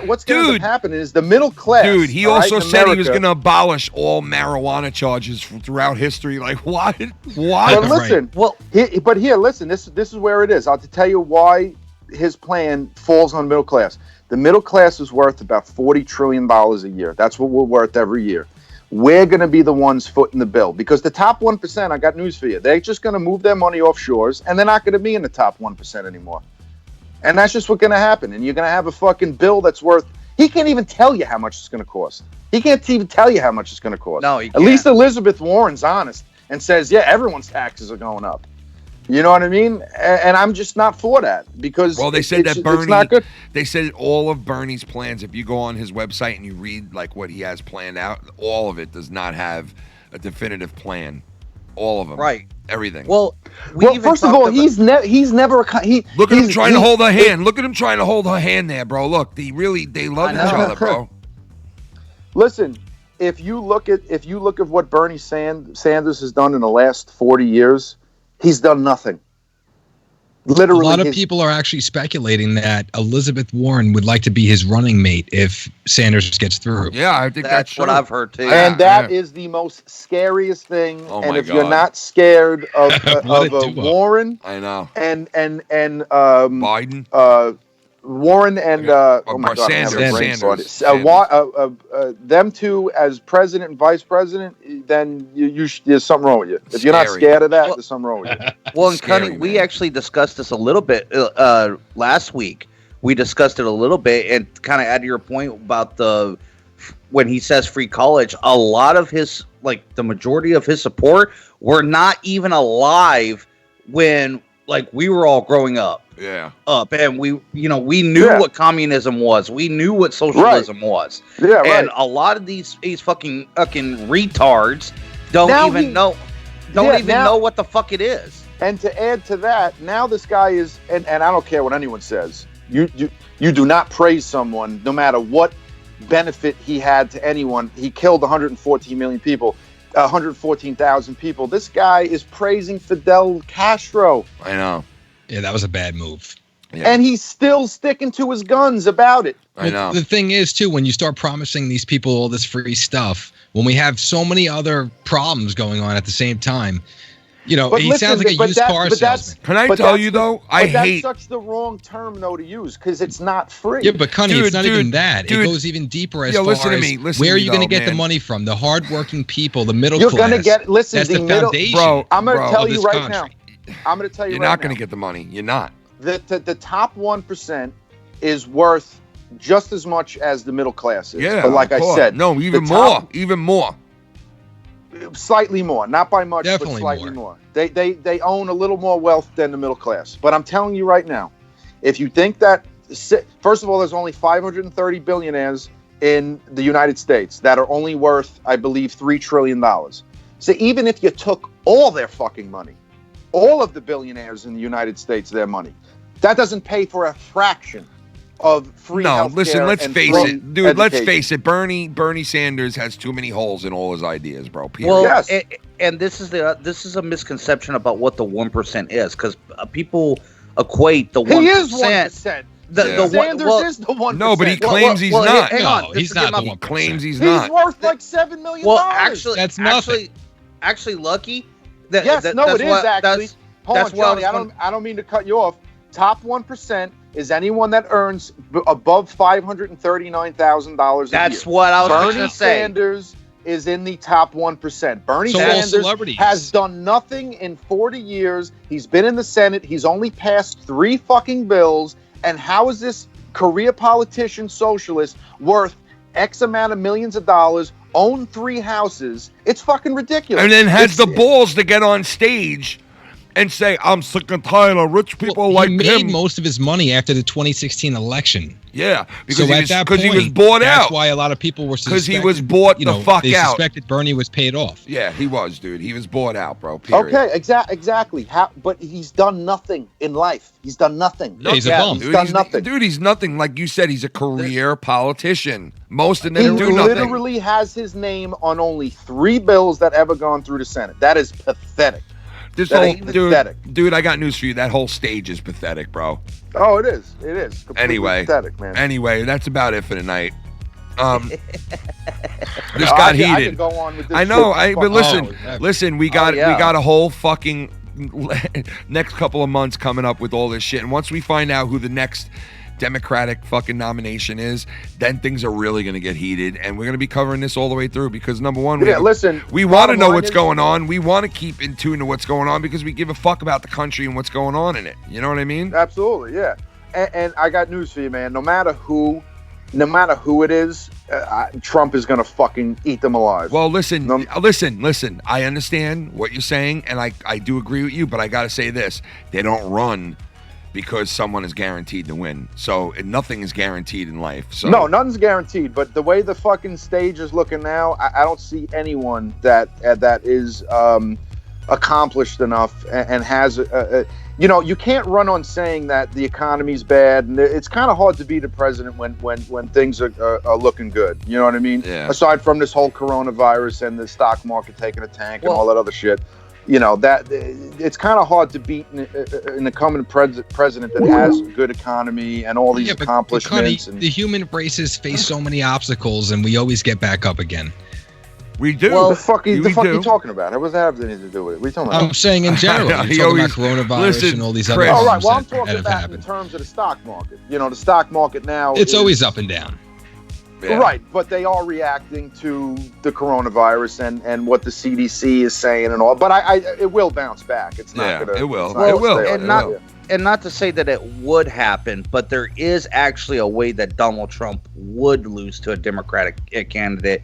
what's going to end up happening is the middle class. Dude, he also said he was going to abolish all marijuana charges throughout history. Like, what? But listen, listen. This is where it is. I'll tell you why his plan falls on middle class. The middle class is worth about $40 trillion a year. That's what we're worth every year. We're going to be the ones footing the bill because the top 1%, I got news for you. They're just going to move their money offshores and they're not going to be in the top 1% anymore. And that's just what's going to happen. And you're going to have a fucking bill that's worth, he can't even tell you how much it's going to cost. He can't even tell you how much it's going to cost. No, he can't. At least Elizabeth Warren's honest and says, yeah, everyone's taxes are going up. You know what I mean? And I'm just not for that because they said that Bernie, it's not good. They said all of Bernie's plans, if you go on his website and you read like what he has planned out, all of it does not have a definitive plan. All of them. Right. Everything. Well, first of all, he's never look at him trying to hold her hand. Look at him trying to hold her hand there, bro. Look, they love each other, bro. Listen, if you look at what Bernie Sanders has done in the last 40 years, he's done nothing. Literally, a lot of people are actually speculating that Elizabeth Warren would like to be his running mate if Sanders gets through. Yeah, I think that's what I've heard too. And that is the most scariest thing. Oh and my if God. you're not scared of Warren, I know, and Biden, Warren and oh my God, Sanders. Them two as president and vice president, then there's something wrong with you. If you're not scared of that, there's something wrong with you. Well, and Cunny, we actually discussed this a little bit last week. We discussed it a little bit, and kind of add to your point about when he says free college, a lot of his, like the majority of his support were not even alive when we were all growing up. Yeah. And we knew what communism was. We knew what socialism was. Yeah, and a lot of these fucking retards don't even know what the fuck it is. And to add to that, now this guy is, and I don't care what anyone says, you do not praise someone no matter what benefit he had to anyone. He killed 114,000 people. This guy is praising Fidel Castro. I know. Yeah, that was a bad move. Yeah. And he's still sticking to his guns about it. I know. The thing is, too, when you start promising these people all this free stuff, when we have so many other problems going on at the same time, he sounds like a used car salesman. Can I tell you, though? That's such the wrong term, though, to use because it's not free. Yeah, but Cunny, it's not even that. It goes even deeper as far as where are you going to get the money from? The hardworking people, the middle class. You're going to get, listen, that's the foundation. Bro, I'm going to tell you right now. I'm going to tell you you're right now. You're not going to get the money. You're not. The top 1% is worth just as much as the middle class is. Yeah, but like I said, no, even more. Slightly more, not by much, Definitely but slightly more. They own a little more wealth than the middle class. But I'm telling you right now, if you think that, first of all, there's only 530 billionaires in the United States that are only worth, I believe, $3 trillion. So even if you took all their fucking money, all of the billionaires in the United States, their money, that doesn't pay for a fraction of free healthcare. No, listen, let's face it. Dude, education. Let's face it. Bernie Sanders has too many holes in all his ideas, bro. Period. Well, yes. and this is a misconception about what the 1% is, because people equate the 1%. He is 1%. Sanders is the 1%. No, but he claims he's not. Hang on. He's not the 1%. He claims he's not. He's worth like $7 million. Well, actually, that's nothing. Actually, Lucky. It is actually. Hold on, Johnny. I don't mean to cut you off. Top 1% is anyone that earns above $539,000 a year. That's what I was going Bernie to say. Sanders is in the top 1%. Bernie So Sanders has done nothing in 40 years. He's been in the Senate. He's only passed 3 fucking bills. And how is this career politician socialist worth X amount of millions of dollars, own 3 houses? It's fucking ridiculous. And then has the balls to get on stage and say, I'm sick and tired of rich people like he made him. most of his money after the 2016 election. Yeah, because he was bought out. That's why a lot of people were because he was bought the fuck they out. Suspected Bernie was paid off. Yeah, he was, dude. He was bought out, bro. Period. Okay, exactly. But he's done nothing in life. He's done nothing. Yeah, he's a bum. He's done nothing. Dude, he's nothing. Like you said, he's a career politician. Most of them He do nothing. literally has his name on only 3 bills that ever gone through the Senate. That is pathetic. This that whole ain't pathetic. dude, I got news for you. That whole stage is pathetic, bro. Oh, it is. It is. Completely Anyway, pathetic, man. Anyway, that's about it for tonight. This got heated. I could go on with this I know. shit. But listen. We got a whole fucking next couple of months coming up with all this shit. And once we find out who the next Democratic fucking nomination is, then things are really going to get heated, and we're going to be covering this all the way through because number one, we want to know what's going on. We want to keep in tune to what's going on because we give a fuck about the country and what's going on in it. You know what I mean? Absolutely, yeah. And I got news for you, man. No matter who it is, Trump is going to fucking eat them alive. Well, listen. I understand what you're saying, and I do agree with you, but I got to say this: they don't run because someone is guaranteed to win. So nothing is guaranteed in life. So no, nothing's guaranteed. But the way the fucking stage is looking now, I don't see anyone that is accomplished enough and has you can't run on saying that the economy's bad, and it's kind of hard to be the president when things are looking good. You know what I mean? Yeah. Aside from this whole coronavirus and the stock market taking a tank and all that other shit. You know, that it's kind of hard to beat an incumbent president that has a good economy and all these accomplishments. The human races face so many obstacles, and we always get back up again. We do. Well, the fuck are you talking about? How does that have anything to do with it? What are you talking about? I'm saying in general. You're talking about coronavirus and all these other things. All right, well, I'm talking that have about happened. in terms of the stock market. You know, the stock market now It's always up and down. Yeah. Right, but they are reacting to the coronavirus and what the CDC is saying and all. But it will bounce back. It's not gonna. It will. It will. And not to say that it would happen, but there is actually a way that Donald Trump would lose to a Democratic candidate,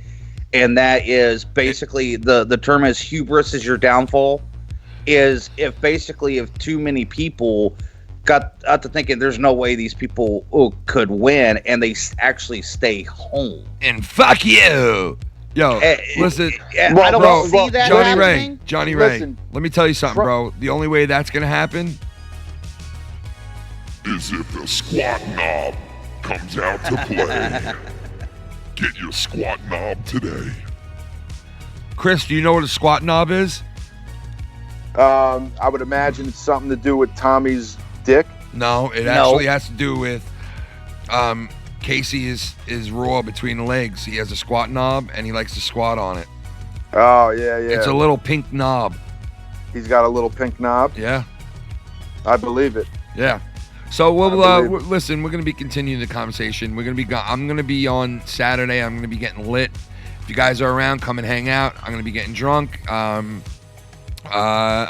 and that is basically the term is hubris is your downfall. Is if too many people got to thinking there's no way these people could win, and they actually stay home. And fuck you. Yo, listen. I don't see that Johnny Ray, let me tell you something, bro. The only way that's going to happen is if the squat knob comes out to play. Get your squat knob today. Chris, do you know what a squat knob is? I would imagine it's something to do with Tommy's dick. No, it actually has to do with Casey is raw between the legs. He has a squat knob and he likes to squat on it. Oh yeah. It's a little pink knob. He's got a little pink knob. Yeah, I believe it. Yeah. So we'll listen. We're gonna be continuing the conversation. I'm gonna be on Saturday. I'm gonna be getting lit. If you guys are around, come and hang out. I'm gonna be getting drunk. I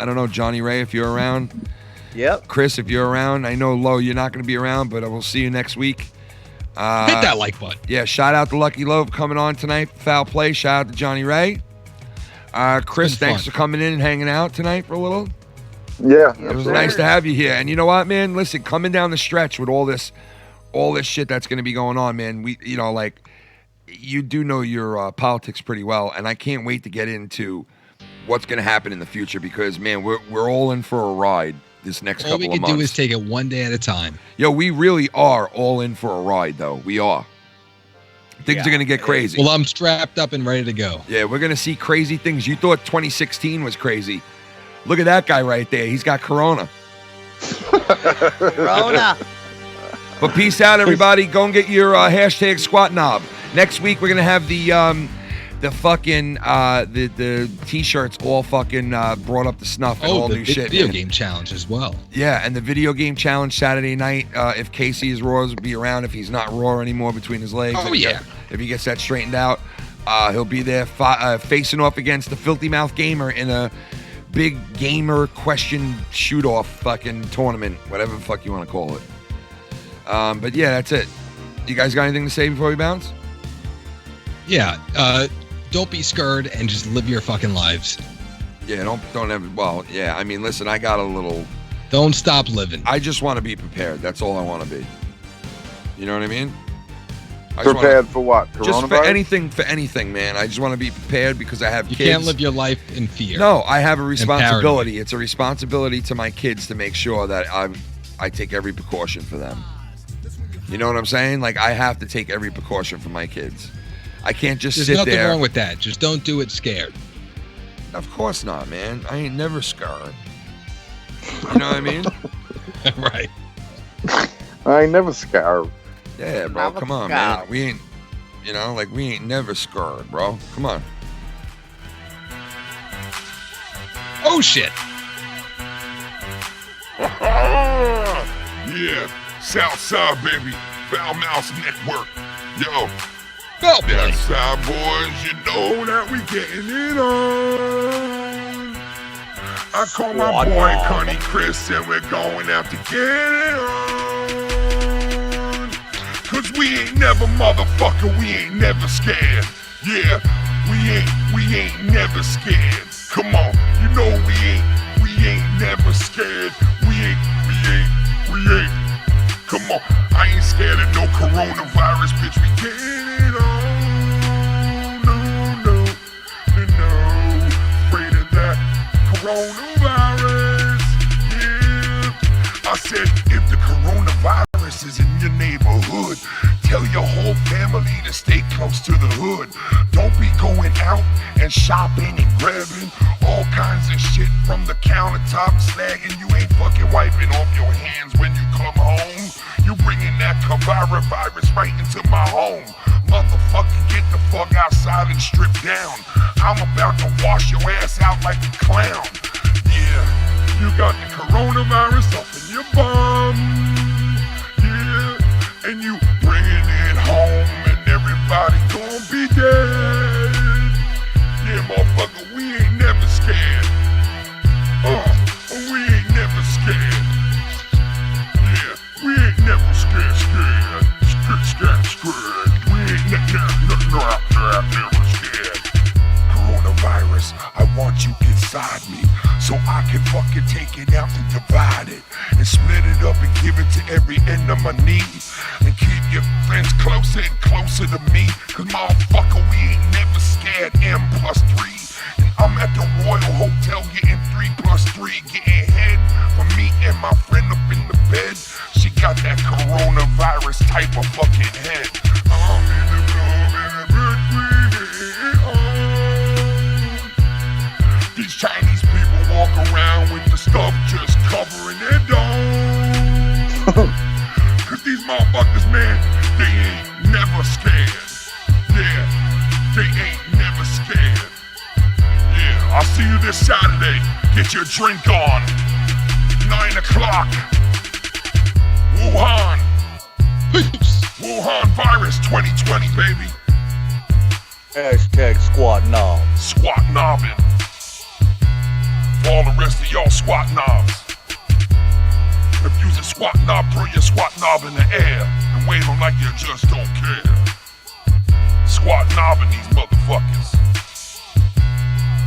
don't know, Johnny Ray, if you're around. Yep. Chris, if you're around. I know, Lo, you're not going to be around, but we'll see you next week. Hit that like button. Yeah, shout out to Lucky Loaf coming on tonight. Foul Play. Shout out to Johnny Ray. Chris, thanks for coming in and hanging out tonight for a little. Yeah. It was nice to have you here. And you know what, man? Listen, coming down the stretch with all this shit that's going to be going on, man. You do know your politics pretty well, and I can't wait to get into what's going to happen in the future because, man, we're all in for a ride this next couple of months. All we can do is take it one day at a time. Yo, we really are all in for a ride, though. We are. Things are going to get crazy. Well, I'm strapped up and ready to go. Yeah, we're going to see crazy things. You thought 2016 was crazy. Look at that guy right there. He's got corona. Corona. But peace out, everybody. Go and get your hashtag squat knob. Next week, we're going to have the fucking the t-shirts all fucking brought up to snuff and all new shit. Video game challenge as well. Yeah, and the video game challenge Saturday night. If Casey is raw, will be around. If he's not raw anymore between his legs, if he gets that straightened out, he'll be there facing off against the Filthy Mouth Gamer in a big gamer question shoot-off fucking tournament, whatever the fuck you want to call it. But yeah, that's it. You guys got anything to say before we bounce? Yeah. Don't be scared and just live your fucking lives. Yeah, don't ever. Well, yeah. I mean, listen, I got a little. Don't stop living. I just want to be prepared. That's all I want to be. You know what I mean? Prepared for what? Just for anything, man. I just want to be prepared because I have kids. You can't live your life in fear. No, I have a responsibility. It's a responsibility to my kids to make sure that I take every precaution for them. You know what I'm saying? Like, I have to take every precaution for my kids. I can't just sit there. There's nothing wrong with that. Just don't do it scared. Of course not, man. I ain't never scared. You know what I mean? Right. I ain't never scared. Yeah, bro. Come on, man. We ain't, we ain't never scared, bro. Come on. Oh, shit. Yeah, Southside, baby. Foul Mouse Network. Yo. Southside boys, you know that we getting it on. I call my boy Connie Chris and we're going out to get it on. Cause we ain't never motherfucker, we ain't never scared. Yeah, we ain't never scared. Come on, you know we ain't never scared. We ain't. Come on, I ain't scared of no coronavirus, bitch, we get it on. No, afraid of that coronavirus, yeah. I said, if the coronavirus is in your neighborhood, tell your whole family to stay close to the hood. Don't be going out and shopping and grabbing all kinds of shit from the countertop, slagging. You ain't fucking wiping off your hands when you come home. You bringing that coronavirus right into my home. Motherfucker, get the fuck outside and strip down. I'm about to wash your ass out like a clown. Yeah, you got the coronavirus up in your bum. Yeah, and you bringing it home and everybody gon' be dead. Yeah, motherfucker, we ain't never scared. We ain't never scared. Yeah, we ain't never scared. We ain't never scared. Coronavirus, I want you inside me so I can fucking take it out and divide it and split it up and give it to every end of my need and keep your friends closer and closer to me. Cause motherfucker, we ain't never scared. M+3. And I'm at the Royal Hotel getting 3+3, getting head for me and my friend up in the bed. She got that coronavirus type of fucking head. I'm in the These Chinese people walk around with the stuff just covering their dome. Cause these motherfuckers, man, they ain't never scared. Yeah, they ain't never scared. Yeah, I'll see you this Saturday. Get your drink on. 9 o'clock. Wuhan. Peace. Wuhan virus 2020, baby. Hashtag squat knob. Squat knobbing. For all the rest of y'all squat knobs. If you's a squat knob, throw your squat knob in the air and wave them like you just don't care. Squat knobbing these motherfuckers.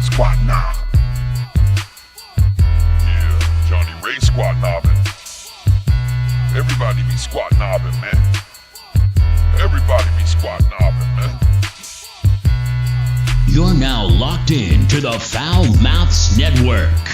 Squat knob. Yeah, Johnny Ray squat knobbing. Everybody be squat knobbing, man. Everybody be squat knobbing, man. You're now locked in to the Foul Mouths Network.